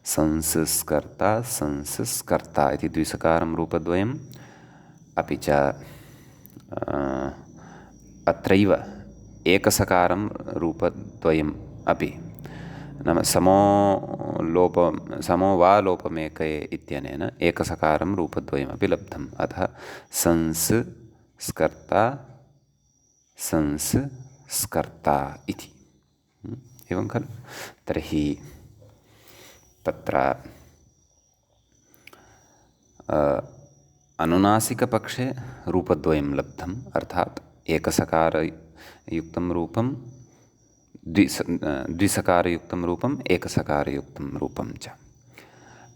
संस्कर्ता संस्कर्ता इति द्विसकारं रूपद्वयम् अपि च अत्रैव एकसकारं रूपद्वयम् अपि नाम समो वा लोपमेके इत्यनेन एकसकारं रूपद्वयमपि लब्धम्। अतः संस्कर्ता संस्कर्ता इति एवं खलु। तर्हि तत्र अनुनासिकपक्षे रूपद्वयं लब्धम् अर्थात् एकसकारयुक्तं रूपं द्विसकारयुक्तं रूपम् एकसकारयुक्तं रूपं च।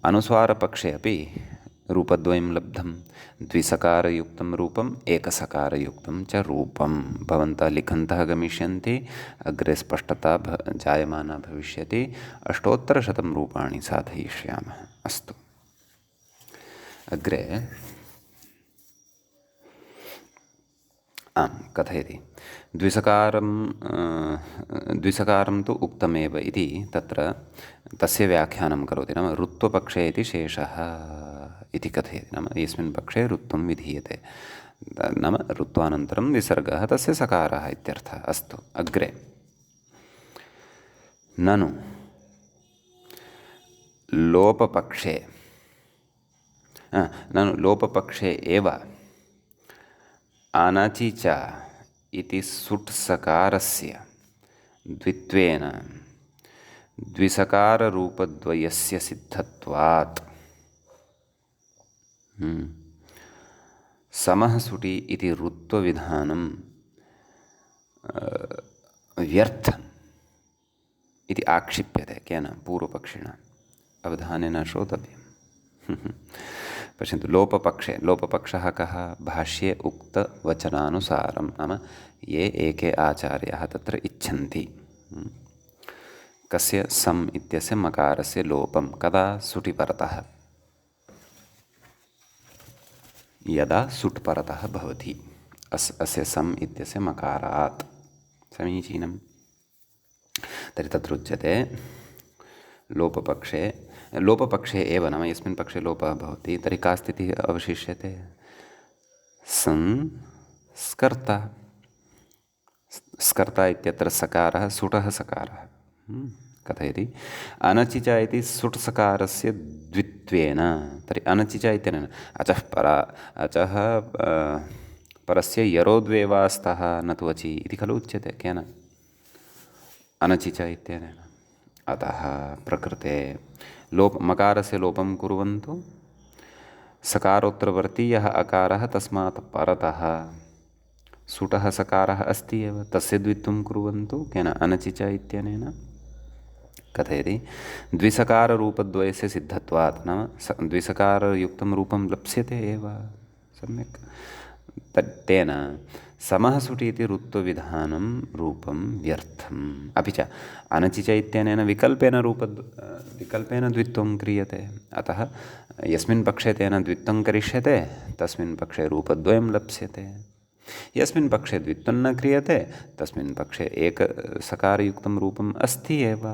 अनुस्वारपक्षे अपि रूपद्वयं लब्धं, द्विसकारयुक्तं रूपम् एकसकारयुक्तं च रूपं भवन्तः लिखन्तः गमिष्यन्ति, अग्रे स्पष्टता जायमाना भविष्यति। अष्टोत्तरशतं रूपाणि साधयिष्यामः। अस्तु, अग्रे कथयति। द्विसकारं तु उक्तमेव इति तत्र तस्य व्याख्यानं करोति। नाम ऋत्वपक्षे इति शेषः इति कथयति। नाम यस्मिन् पक्षे ऋत्वं विधीयते, नाम ऋत्वानन्तरं विसर्गः तस्य सकारः इत्यर्थः। अस्तु, अग्रे ननु लोपपक्षे एव आनाचि च इति सुट् सकारस्य द्वित्वेन द्विसकाररूपद्वयस्य सिद्धत्वात् समः सुटि इति ऋत्वविधानं व्यर्थम् इति आक्षिप्यते। केन? पूर्वपक्षिणा। अवधानेन श्रोतव्यम्। पश्यन्तु, लोपपक्षः कः? भाष्ये उक्तवचनानुसारं, नाम ये एके आचार्याः तत्र इच्छन्ति। कस्य? सम् इत्यस्य मकारस्य लोपं कदा? सुटि परतः, यदा सुट् परतः भवति अस्य सम् इत्यस्य मकारात्। समीचीनं। तर्हि तत्र उच्यते लोपपक्षे एव, नाम यस्मिन् पक्षे लोपः भवति तर्हि का स्थितिः अवशिष्यते? संस्कर्ता। स्कर्ता इत्यत्र सकारः सुटः सकारः। कथयति अनचिच इति सुट् सकारस्य द्वित्वेन। तर्हि अनचिच इत्यनेन अचः परस्य यरोद्वेवास्तः न तु अचि इति खलु उच्यते। केन? अनचिच इत्यनेन। अतः प्रकृते मकारस्य लोपं कुर्वन्तु। सकारोत्तरवर्ती यः अकारः तस्मात् परतः सुटः सकारः अस्ति एव, तस्य द्वित्वं कुर्वन्तु। केन? अनचिच इत्यनेन। कथयति द्विसकाररूपद्वयस्य सिद्धत्वात्, नाम द्विसकारयुक्तं रूपं लप्स्यते एव। सम्यक्। तेन समः सुटि इति ऋत्वविधानं रूपं व्यर्थम्। अपि च अनचिच इत्यनेन विकल्पेन द्वित्वं क्रियते। अतः यस्मिन् पक्षे तेन द्वित्वं करिष्यते तस्मिन् पक्षे रूपद्वयं लप्स्यते। यस्मिन् पक्षे द्वित्वं न क्रियते तस्मिन् पक्षे एकसकारयुक्तं रूपम् अस्ति एव।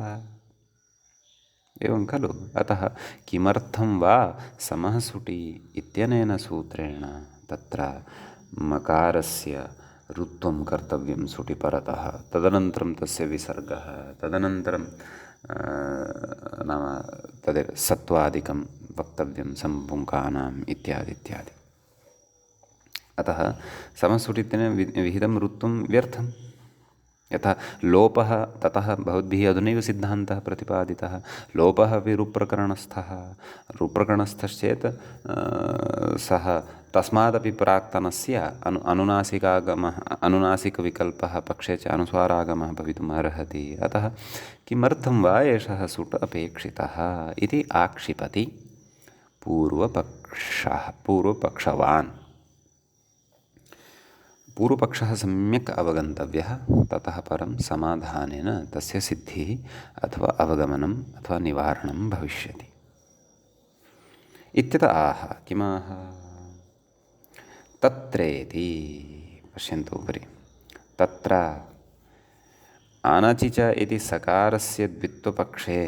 एवं खलु? अतः किमर्थं वा समः सुटि इत्यनेन सूत्रेण तत्र मकारस्य ऋत्वं कर्तव्यं सुटि परतः, तदनन्तरं तस्य विसर्गः, तदनन्तरं नाम तदेव सत्त्वादिकं वक्तव्यं सम्पुङ्कानाम् इत्यादि इत्यादि। अतः समः सुटि इत्यनेन विहितं ऋत्वं व्यर्थं। यथा लोपः, ततः भवद्भिः अधुनैव सिद्धान्तः प्रतिपादितः। लोपः अपि रूपप्रकरणस्थश्चेत् सः तस्मादपि प्राक्तनस्य अनुनासिकविकल्पः पक्षे च अनुस्वारागमः भवितुम् अर्हति। अतः किमर्थं वा एषः सुट् अपेक्षितः इति आक्षिपति पूर्वपक्षवान्। पूर्वपक्षः सम्यक् अवगन्तव्यः, ततः परं समाधानेन तस्य सिद्धिः अथवा अवगमनम् अथवा निवारणं भविष्यति इत्यतः आह। किमाह? तत्रेति। पश्यन्तु उपरि, तत्र अनचिच इति सकारस्य द्वित्वपक्षे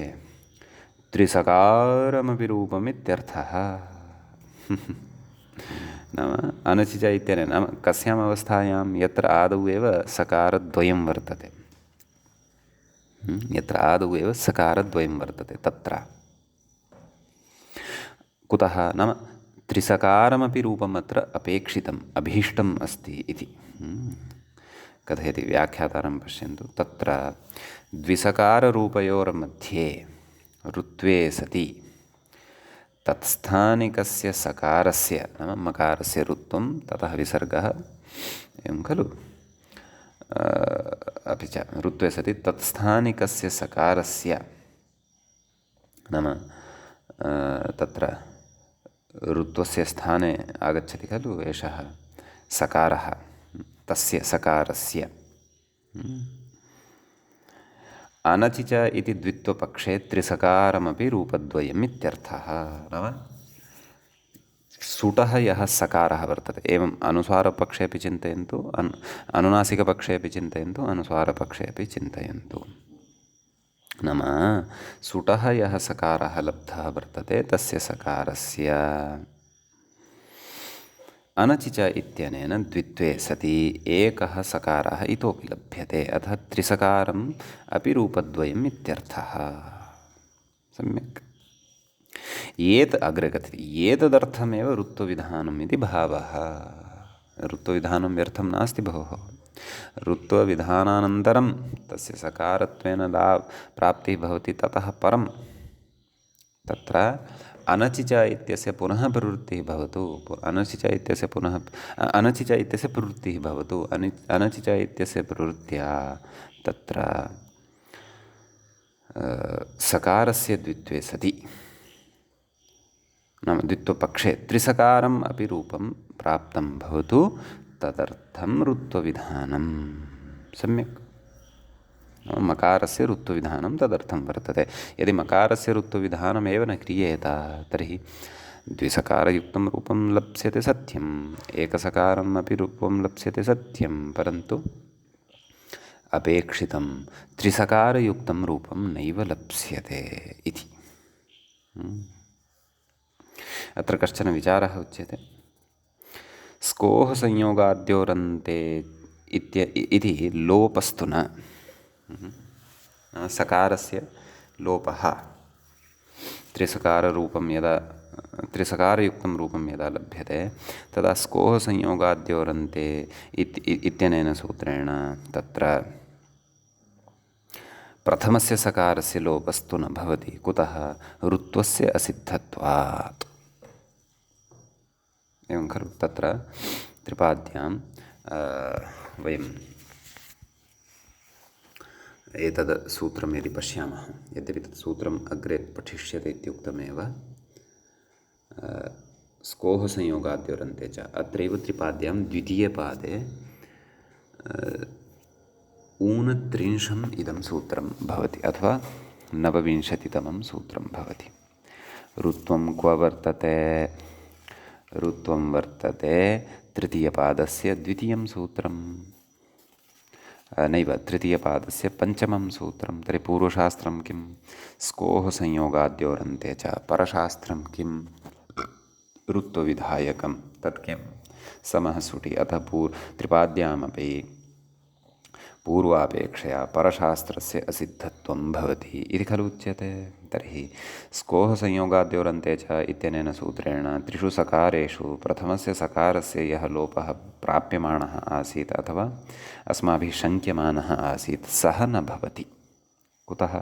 त्रिसकारमपि रूपमित्यर्थः। नाम अनचिच इत्यनेन, नाम कस्याम् अवस्थायां? यत्र आदौ एव सकारद्वयं वर्तते, यत्र आदौ एव सकारद्वयं वर्तते तत्र। कुतः? नाम त्रिसकारमपि रूपम् अत्र अपेक्षितम्, अभीष्टम् अस्ति इति कथयति व्याख्यातारं। पश्यन्तु, तत्र द्विसकाररूपयोर्मध्ये ऋत्वे सति तत्स्थानिकस्य सकारस्य, नाम मकारस्य ऋत्वं, ततः विसर्गः, एवं खलु? अपि च ऋत्वे सति तत्स्थानिकस्य सकारस्य, नाम तत्र ऋत्वस्य स्थाने आगच्छति खलु एषः सकारः, तस्य सकारस्य। अनचि च इति द्वित्वपक्षे त्रिसकारमपि रूपद्वयम् इत्यर्थः। नाम सुटः यः सकारः वर्तते, एवम् अनुस्वारपक्षे अपि चिन्तयन्तु, अनुनासिकपक्षे अपि चिन्तयन्तु, अनुस्वारपक्षे अपि चिन्तयन्तु। नाम सुटः यः सकारः लब्धः वर्तते तस्य सकारस्य अनचि च इत्यनेन द्वित्वे सति एकः सकारः इतोपि लभ्यते, अतः त्रिसकारम् अपि रूपद्वयम् इत्यर्थः। सम्यक्। अग्रे कथति एतदर्थमेव ऋत्वविधानम् इति भावः। ऋत्वविधानं व्यर्थं नास्ति भोः। ऋत्वविधानानन्तरं तस्य सकारत्वेन प्राप्तिः भवति, ततः परं तत्र अनचि च इत्यस्य पुनः प्रवृत्तिः भवतु, अनचि च इत्यस्य प्रवृत्तिः भवतु, अनचि च इत्यस्य प्रवृत्त्या तत्र सकारस्य द्वित्वे सति, नाम द्वित्वपक्षे त्रिसकारम् अपि रूपं प्राप्तं भवतु, तदर्थं ऋत्वविधानं। सम्यक्। मकारस्य ऋत्वविधानं तदर्थं वर्तते। यदि मकारस्य ऋत्वविधानमेव न क्रियेत तर्हि द्विसकारयुक्तं रूपं लप्स्यते सत्यम्, एकसकारम् अपि रूपं लप्स्यते सत्यं, परन्तु अपेक्षितं त्रिसकारयुक्तं रूपं नैव लप्स्यते इति। अत्र कश्चन विचारः उच्यते। स्कोः संयोगाद्योरन्ते इति लोपस्तु न, सकारस्य लोपः त्रिसकारयुक्तं रूपं यदा लभ्यते तदा स्कोः संयोगाद्योरन्ते इत्यनेन सूत्रेण तत्र प्रथमस्य सकारस्य लोपस्तु न भवति। कुतः? ऋत्वस्य असिद्धत्वात्। एवं खलु। तत्र त्रिपाद्यां वयं एतद् सूत्रं यदि पश्यामः, यद्यपि तत् सूत्रम् अग्रे पठिष्यते इत्युक्तमेव, स्कोः संयोगाद्योरन्ते च, अत्रैव त्रिपाद्यां द्वितीयपादे ऊनत्रिंशम् इदं सूत्रं भवति, अथवा 29तमं सूत्रं भवति। ऋत्वं क्व वर्तते? ऋत्वं वर्तते तृतीयपादस्य द्वितीयं सूत्रं, नैव तृतीयपादस्य पञ्चमं सूत्रं। तर्हि पूर्वशास्त्रं किं? स्कोः संयोगाद्योरन्ते च। परशास्त्रं किं? ऋत्वविधायकं। तत् किं? समः सुटि। अतः त्रिपाद्यामपि पूर्वापेक्षया परशास्त्रस्य असिद्धत्वं भवति इति खलु उच्यते। तर्हि स्कोः संयोगाद्योरन्ते च इत्यनेन सूत्रेण त्रिषु सकारेषु प्रथमस्य सकारस्य यः लोपः प्राप्यमाणः आसीत् अथवा अस्माभिः शङ्क्यमानः आसीत्, सः न भवति। कुतः?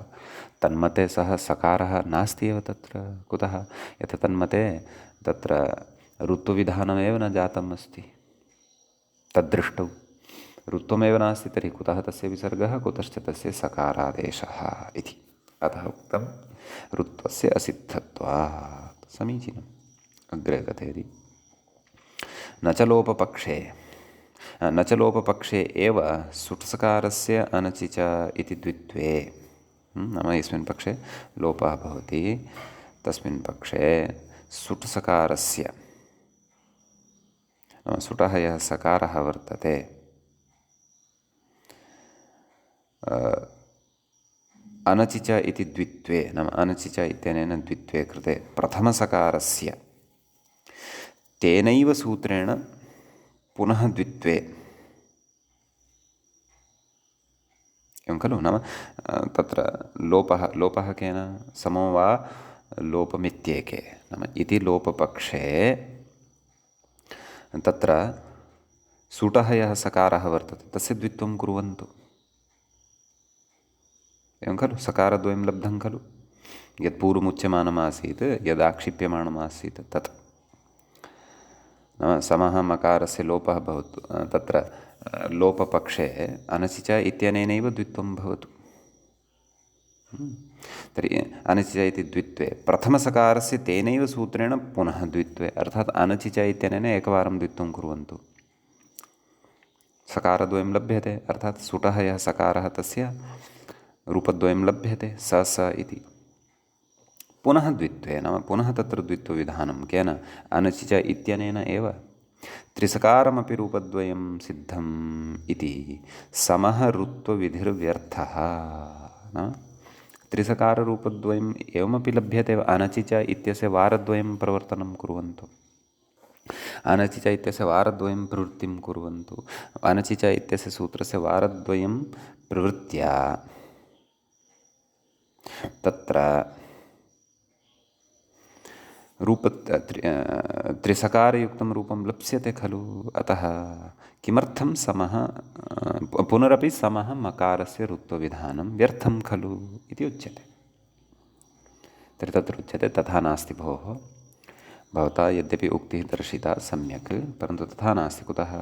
तन्मते सः सकारः नास्ति एव तत्र। कुतः? यत् तन्मते तत्र ऋत्वविधानमेव न जातम् अस्ति। तद्दृष्टौ ऋत्वमेव नास्ति, तर्हि कुतः तस्य विसर्गः, कुतश्च तस्य सकारादेशः इति। अतः उक्तं ऋत्वस्य असिद्धत्वात्। समीचीनम्। अग्रे कथयति न च लोपपक्षे एव सुट्सकारस्य अनचि च इति द्वित्वे, नाम यस्मिन् पक्षे लोपः भवति तस्मिन् पक्षे सुट्सकारस्य, नाम सुटः यः सकारः वर्तते अनचि च इति द्वित्वे, नाम अनचि च इत्यनेन द्वित्वे कृते प्रथमसकारस्य तेनैव सूत्रेण पुनः द्वित्वे, एवं खलु। नाम तत्र लोपः केन? समो वा लोपमित्येके, नाम इति लोपपक्षे तत्र सुटः यः सकारः वर्तते तस्य द्वित्वं कुर्वन्तु। एवं खलु। सकारद्वयं लब्धं खलु। यत् पूर्वमुच्यमानमासीत्, यदाक्षिप्यमाणमासीत् तत्, नाम समः मकारस्य लोपः भवतु, तत्र लोपपक्षे अनचि च इत्यनेनैव द्वित्वं भवतु। तर्हि अनचिच इति द्वित्वे प्रथमसकारस्य तेनैव सूत्रेण पुनः द्वित्वे अर्थात् अनचिच इत्यनेन एकवारं द्वित्वं कुर्वन्तु। सकारद्वयं लभ्यते अर्थात् सुटः यः सकारः तस्य रूपद्वयं लभ्यते स स इति। पुनः द्वित्वे नाम पुनः तत्र द्वित्वविधानं केन अनचिच इत्यनेन एव त्रिसकारमपि रूपद्वयं सिद्धम् इति समः ऋत्वविधिर्व्यर्थः। त्रिसकाररूपद्वयम् एवमपि लभ्यते अनचिच इत्यस्य वारद्वयं प्रवर्तनं कुर्वन्तु। अनचिच इत्यस्य वारद्वयं प्रवृत्तिं कुर्वन्तु। अनचिच इत्यस्य सूत्रस्य वारद्वयं प्रवृत्त्या तत्र त्रिसकारयुक्तं रूपं लप्स्यते खलु। अतः किमर्थं समः पुनरपि समः मकारस्य ऋत्वविधानं व्यर्थं खलु इति उच्यते। तर्हि तत्र उच्यते तथा नास्ति भोः, भवता यद्यपि उक्तिः दर्शिता सम्यक्, परन्तु तथा नास्ति। कुतः?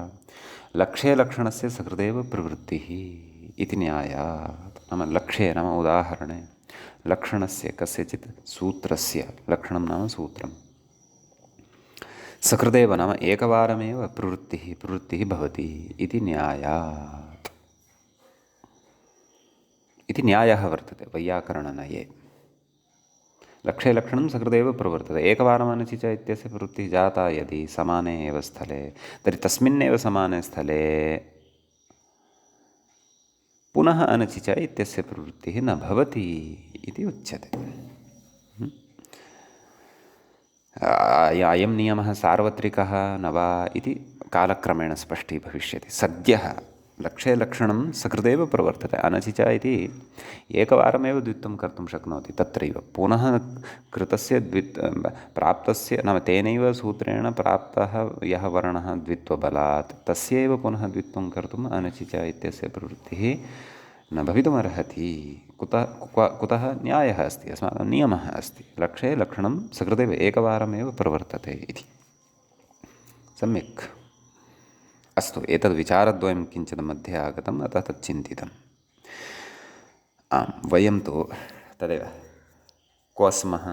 लक्ष्ये लक्षणस्य सकृदेव प्रवृत्तिः इति न्यायात्। नाम लक्ष्ये नाम उदाहरणे लक्षणस्य कस्यचित् सूत्रस्य लक्षणं नाम सूत्रं सकृदेव नाम एकवारमेव प्रवृत्तिः भवति इति न्यायात्। इति न्यायः वर्तते वैयाकरणनये। लक्ष्ये लक्षणं सकृदेव प्रवर्तते। एकवारम् अनचिच इत्यस्य प्रवृत्तिः जाता यदि समाने एव स्थले, तर्हि तस्मिन्नेव समाने स्थले पुनः अनचिच इत्यस्य प्रवृत्तिः न भवति इति उच्यते। अयं नियमः सार्वत्रिकः न वा इति कालक्रमेण स्पष्टीभविष्यति। सद्यः लक्ष्ये लक्षणं सकृदेव प्रवर्तते। अनचिच इति एकवारमेव द्वित्वं कर्तुं शक्नोति तत्रैव। पुनः कृतस्य प्राप्तस्य नाम तेनैव सूत्रेण प्राप्तः यः वर्णः द्वित्वबलात् तस्यैव पुनः द्वित्वं कर्तुम् अनचिच इत्यस्य प्रवृत्तिः न भवितुमर्हति। कुतः? न्यायः अस्ति, अस्माकं नियमः अस्ति। लक्ष्ये लक्षणं सकृदेव एकवारमेव प्रवर्तते इति। सम्यक्। अस्तु, एतद् विचारद्वयं किञ्चित् मध्ये आगतम्, अतः तत् चिन्तितम्। आम्, वयं तु तदेव को स्मः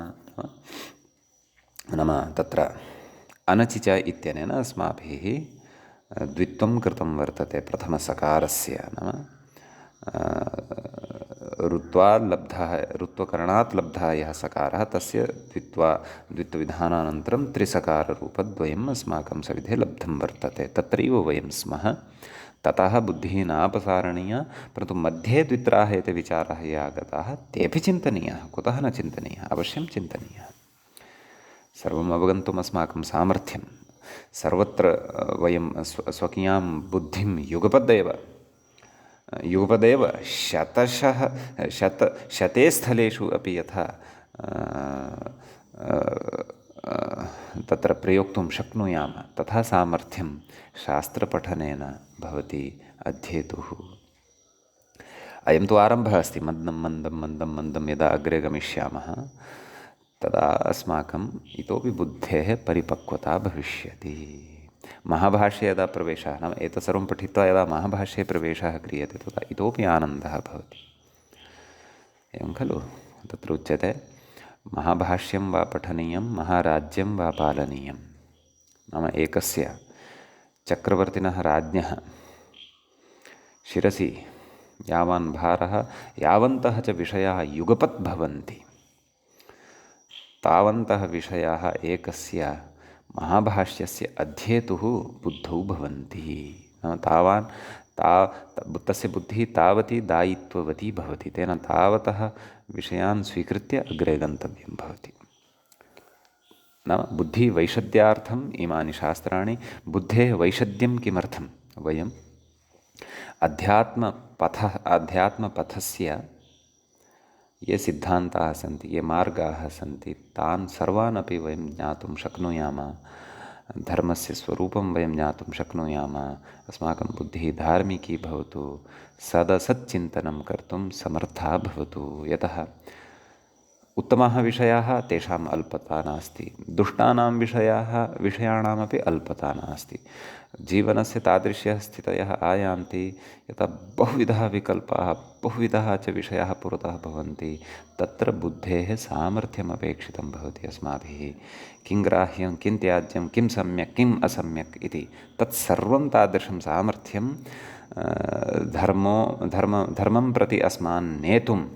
नाम तत्र अनचिच इत्यनेन अस्माभिः द्वित्वं कृतं वर्तते प्रथमसकारस्य नाम ऋत्वकरणात् लब्धः यः सकारः तस्य द्वित्वविधानानन्तरं त्रिसकाररूपद्वयम् अस्माकं सविधे लब्धं वर्तते। तत्रैव वयं स्मः। ततः बुद्धिः नापसारणीया, परन्तु मध्ये द्वित्राः एते विचाराः ये आगताः तेऽपि चिन्तनीयाः। कुतः न चिन्तनीयाः? अवश्यं चिन्तनीयाः। सर्वम् अवगन्तुम् अस्माकं सामर्थ्यं सर्वत्र वयं स्वकीयां बुद्धिं युगपदेव शते स्थलेषु अपि यथा तत्र प्रयोक्तुं शक्नुयाम तथा सामर्थ्यं शास्त्रपठनेन भवति अध्येतुः। अयं तु आरम्भः अस्ति। मन्दं यदा अग्रे गमिष्यामः तदा अस्माकम् इतोपि बुद्धेः परिपक्वता भविष्यति। महाभाष्ये यदा प्रवेशः नाम एतत् सर्वं पठित्वा यदा महाभाष्ये प्रवेशः क्रियते तदा इतोपि आनन्दः भवति। एवं खलु तत्र उच्यते महाभाष्यं वा पठनीयं महाराज्यं वा पालनीयं। नाम एकस्य चक्रवर्तिनः राज्ञः शिरसि यावान् भारः यावन्तः च विषयाः युगपत् भवन्ति तावन्तः विषयाः एकस्य महाभाष्यस्य अध्येतुः बुद्धौ भवन्ति। नाम तस्य बुद्धिः तावती दायित्ववती भवति। तेन तावतः विषयान् स्वीकृत्य अग्रे गन्तव्यं भवति। नाम बुद्धिवैशद्यार्थम् इमानि शास्त्राणि। बुद्धेः वैशद्यं किमर्थं? वयम् अध्यात्मपथस्य ये सिद्धान्ताः सन्ति, ये मार्गाः सन्ति, तान् सर्वान् अपि वयं ज्ञातुं शक्नुयाम। धर्मस्य स्वरूपं वयं ज्ञातुं शक्नुयाम। अस्माकं बुद्धिः धार्मिकी भवतु, सदसच्चिन्तनं कर्तुं समर्था भवतु। यतः उत्तमाः विषयाः तेषाम् अल्पता नास्ति, दुष्टानां विषयाणामपि अल्पता नास्ति। जीवनस्य तादृश्यः स्थितयः आयान्ति यथा बहुविधाः विकल्पाः, बहुविधाः च विषयाः पुरतः भवन्ति। तत्र बुद्धेः सामर्थ्यम् अपेक्षितं भवति अस्माभिः। किं ग्राह्यं, किं त्याज्यं, किं सम्यक्, किम् असम्यक् इति तत्सर्वं तादृशं सामर्थ्यं धर्मं प्रति अस्मान् नेतुं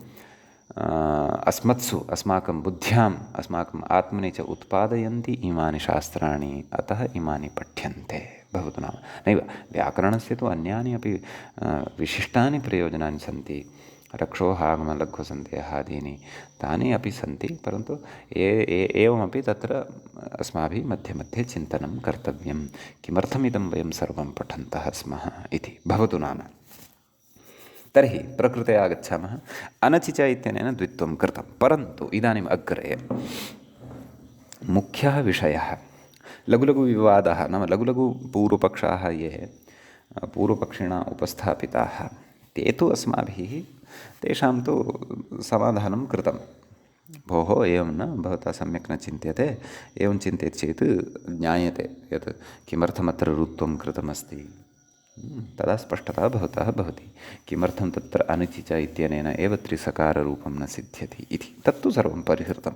अस्मत्सु, अस्माकं बुद्ध्याम्, अस्माकम् आत्मनि च उत्पादयन्ति इमानि शास्त्राणि। अतः इमानि पठ्यन्ते। भवतु नाम नैव व्याकरणस्य तु अन्यानि अपि विशिष्टानि प्रयोजनानि सन्ति। रक्षोहागमलघ्वसन्देहादीनि तानि अपि सन्ति, परन्तु एवमपि तत्र अस्माभिः मध्ये मध्ये चिन्तनं कर्तव्यं, किमर्थमिदं वयं सर्वं पठन्तः स्मः इति। भवतु नाम तर्हि प्रकृते आगच्छामः। अनचिच इत्यनेन द्वित्वं कृतं, परन्तु इदानीम् अग्रे मुख्यः विषयः लघुलघुविवादाः, नाम लघुलघुपूर्वपक्षाः ये पूर्वपक्षिणा उपस्थापिताः ते तु अस्माभिः तेषां तु समाधानं कृतं। भोः एवं न, भवता सम्यक् न चिन्त्यते, एवं चिन्तयति चेत् ज्ञायते यत् किमर्थमत्र ऋत्वं कृतमस्ति, तदा स्पष्टता भवतः भवति। किमर्थं तत्र अनिचिच इत्यनेन एव त्रिसकाररूपं न सिद्ध्यति इति, तत्तु सर्वं परिहृतम्।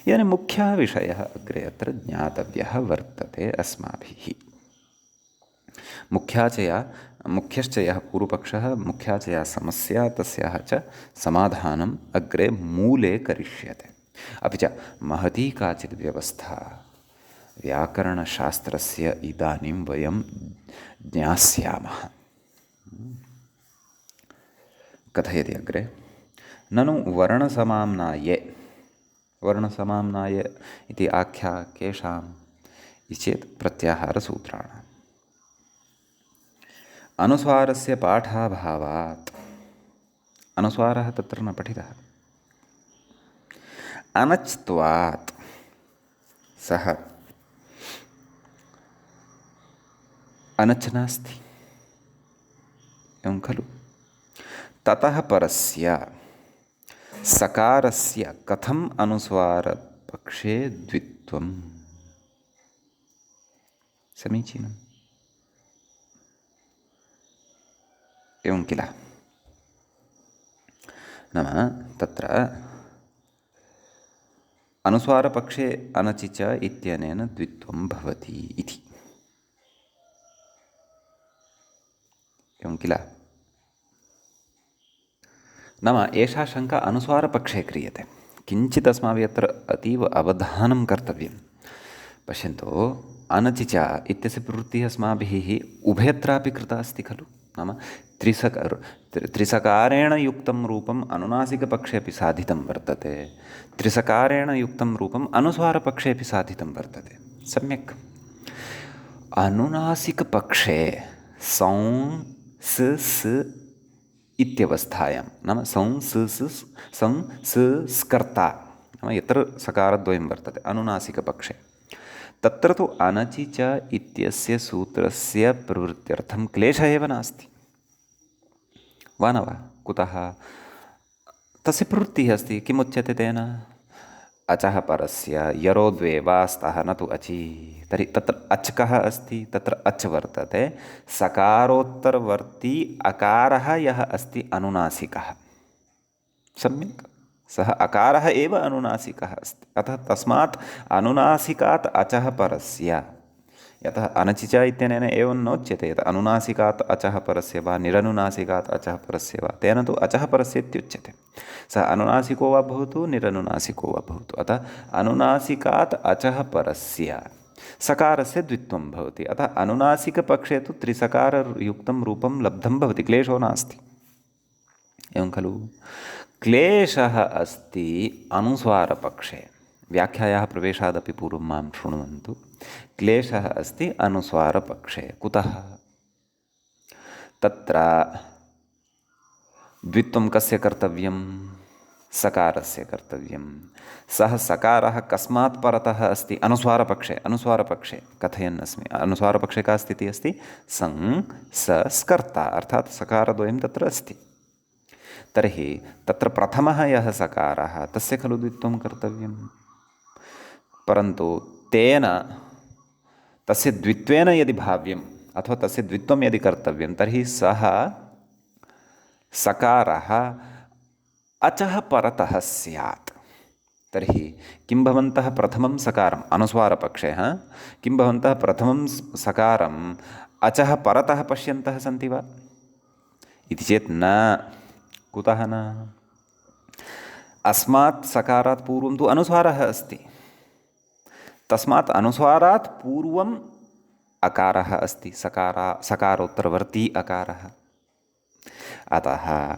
इदानीं मुख्यः विषयः अग्रे अत्र ज्ञातव्यः वर्तते अस्माभिः। मुख्यश्च यः पूर्वपक्षः, मुख्या च या समस्या, तस्याः च समाधानम् अग्रे मूले करिष्यते। अपि च महती काचित् व्यवस्था व्याकरणशास्त्रस्य इदानीं वयं ज्ञास्यामः। कथयति अग्रे, ननु वर्णसमाम्नाये इति आख्या केषाम् इति चेत् प्रत्याहारसूत्राणाम्। अनुस्वारस्य पाठाभावात्, अनुस्वारः तत्र न पठितः, अनच्त्वात् सः अनच् नास्ति, एवं खलु। ततः परस्य सकारस्य कथम् अनुस्वारपक्षे द्वित्वम्। समीचीनम्, एवं किल। नाम तत्र अनुस्वारपक्षे अनचिच इत्यनेन द्वित्वं भवति इति, एवं किल। नाम एषा शङ्का अनुस्वारपक्षे क्रियते। किञ्चित् अस्माभिः अत्र अतीव अवधानं कर्तव्यं। पश्यन्तु, अनचिच इत्यस्य प्रवृत्तिः अस्माभिः उभयत्रापि कृता अस्ति खलु। नाम त्रिसकारेण युक्तं रूपम् अनुनासिकपक्षे अपि साधितं वर्तते, त्रिसकारेण युक्तं रूपम् अनुस्वारपक्षे अपि साधितं वर्तते। सम्यक्। अनुनासिकपक्षे सौ स स इत्यवस्थायां, नाम सं स स्कर्ता, नाम यत्र सकारद्वयं वर्तते अनुनासिकपक्षे, तत्र तु अनचिच इत्यस्य सूत्रस्य प्रवृत्त्यर्थं क्लेशः एव नास्ति, वा न वा? कुतः? तस्य प्रवृत्तिः अस्ति। किमुच्यते तेन? अचः परस्य यरो द्वे वा स्तः न तु अचि। तर्हि तत्र अच् कः अस्ति? तत्र अच् वर्तते सकारोत्तरवर्ती अकारः यः अस्ति अनुनासिकः। सम्यक्, सः अकारः एव अनुनासिकः अस्ति। अतः तस्मात् अनुनासिकात् अचः परस्य, यतः अनचिच इत्यनेन एवं नोच्यते यत् अनुनासिकात् अचः परस्य वा निरनुनासिकात् अचः परस्य वा, तेन तु अचः परस्य इत्युच्यते। सः अनुनासिको वा भवतु निरनुनासिको वा भवतु। अतः अनुनासिकात् अचः परस्य सकारस्य द्वित्वं भवति। अतः अनुनासिकपक्षे तु त्रिसकारयुक्तं रूपं लब्धं भवति, क्लेशो नास्ति, एवं खलु। क्लेशः अस्ति अनुस्वारपक्षे। व्याख्यायाः प्रवेशादपि पूर्वं मां शृण्वन्तु। क्लेशः अस्ति अनुस्वारपक्षे। कुतः? तत्र द्वित्वं कस्य कर्तव्यं? सकारस्य कर्तव्यं। सः सकारः कस्मात् परतः अस्ति? अनुस्वारपक्षे कथयन् अस्मि। अनुस्वारपक्षे का स्थितिः अस्ति? सं स स्कर्ता, अर्थात् सकारद्वयं तत्र अस्ति। तर्हि तत्र प्रथमः यः सकारः तस्य खलु द्वित्वं कर्तव्यं। परन्तु तेन तस्य द्वित्वेन यदि भाव्यम् अथवा तस्य द्वित्वं यदि कर्तव्यं तर्हि सः सकारः अचः परतः स्यात्। तर्हि किं भवन्तः प्रथमं सकारम् अनुस्वारपक्षे किं भवन्तः प्रथमं सकारम् अचः परतः पश्यन्तः सन्ति वा इति चेत् न। कुतः न? अस्मात् सकारात् पूर्वं तु अनुस्वारः अस्ति, तस्मात् अनुस्वारात् पूर्वम् अकारः अस्ति, सकारोत्तरवर्ती अकारः। अतः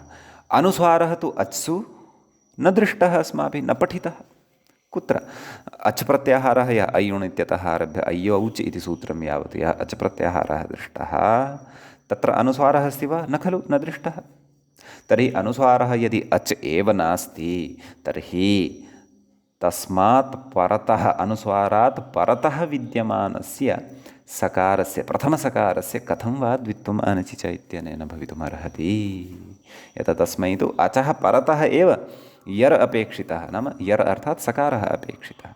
अनुस्वारः तु अच्सु न दृष्टः अस्माभिः, न पठितः। कुत्र अच् प्रत्याहारः यः अयुण् इत्यतः आरभ्य अय्यौच् इति सूत्रं यावत् यः अच् प्रत्याहारः दृष्टः तत्र अनुस्वारः अस्ति वा? न खलु, न दृष्टः। तर्हि अनुस्वारः यदि अच् एव नास्ति तर्हि तस्मात् परतः अनुस्वारात् परतः विद्यमानस्य सकारस्य प्रथमसकारस्य कथं वा द्वित्वम् अनचि च इत्यनेन भवितुमर्हति। यतः तस्मै तु अचः परतः एव यर् अपेक्षितः, नाम यर् अर्थात् सकारः अपेक्षितः,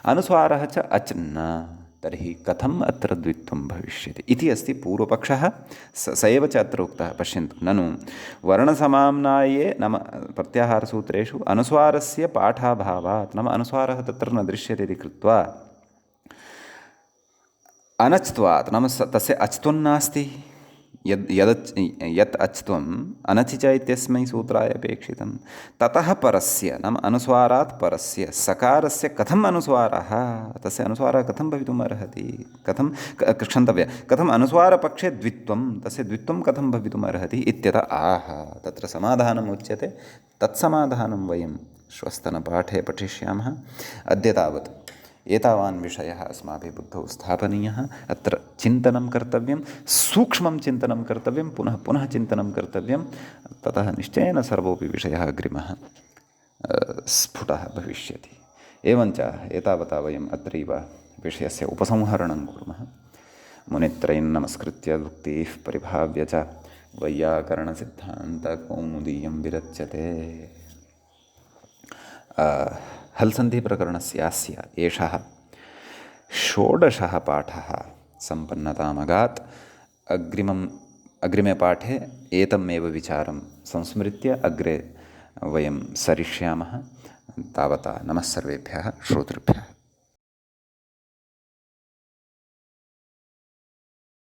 अनुस्वारः च अच् न। तर्हि कथम् अत्र द्वित्वं भविष्यति इति अस्ति पूर्वपक्षः। स एव च अत्र उक्तः। पश्यन्तु, ननु वर्णसमाम्नाये नाम प्रत्याहारसूत्रेषु अनुस्वारस्य पाठाभावात्, नाम अनुस्वारः तत्र न दृश्यते इति कृत्वा अनच्त्वात्, नाम तस्य अच्त्वं नास्ति, यत् अच्त्वम् अनचि च इत्यस्मै सूत्राय अपेक्षितं, ततः परस्य नाम अनुस्वारात् परस्य सकारस्य कथम् अनुस्वारः, तस्य अनुस्वारः कथं भवितुम् अर्हति, कथं क्षन्तव्यः, कथम् अनुस्वारपक्षे द्वित्वं, तस्य द्वित्वं कथं भवितुम् अर्हति इत्यतः आह तत्र समाधानम् उच्यते। तत्समाधानं वयं श्वस्तनपाठे पठिष्यामः। अद्य तावत् एतावान् विषयः अस्माभिः बुद्धौ स्थापनीयः। अत्र चिन्तनं कर्तव्यं, सूक्ष्मं चिन्तनं कर्तव्यं, पुनः पुनः चिन्तनं कर्तव्यं। ततः निश्चयेन सर्वोऽपि विषयः अग्रिमः स्फुटः भविष्यति। एवञ्च एतावता वयम् अत्रैव विषयस्य उपसंहरणं कुर्मः। मुनित्रयं नमस्कृत्य उक्तिः परिभाव्य च वैयाकरणसिद्धान्तकौमुदीयं विरच्यते। हल्सन्धिप्रकरणस्यास्य एषः षोडशः पाठः सम्पन्नतामगात्। अग्रिमे पाठे एतमेव विचारं संस्मृत्य अग्रे वयं सरिष्यामः। तावता नमः सर्वेभ्यः श्रोतृभ्यः।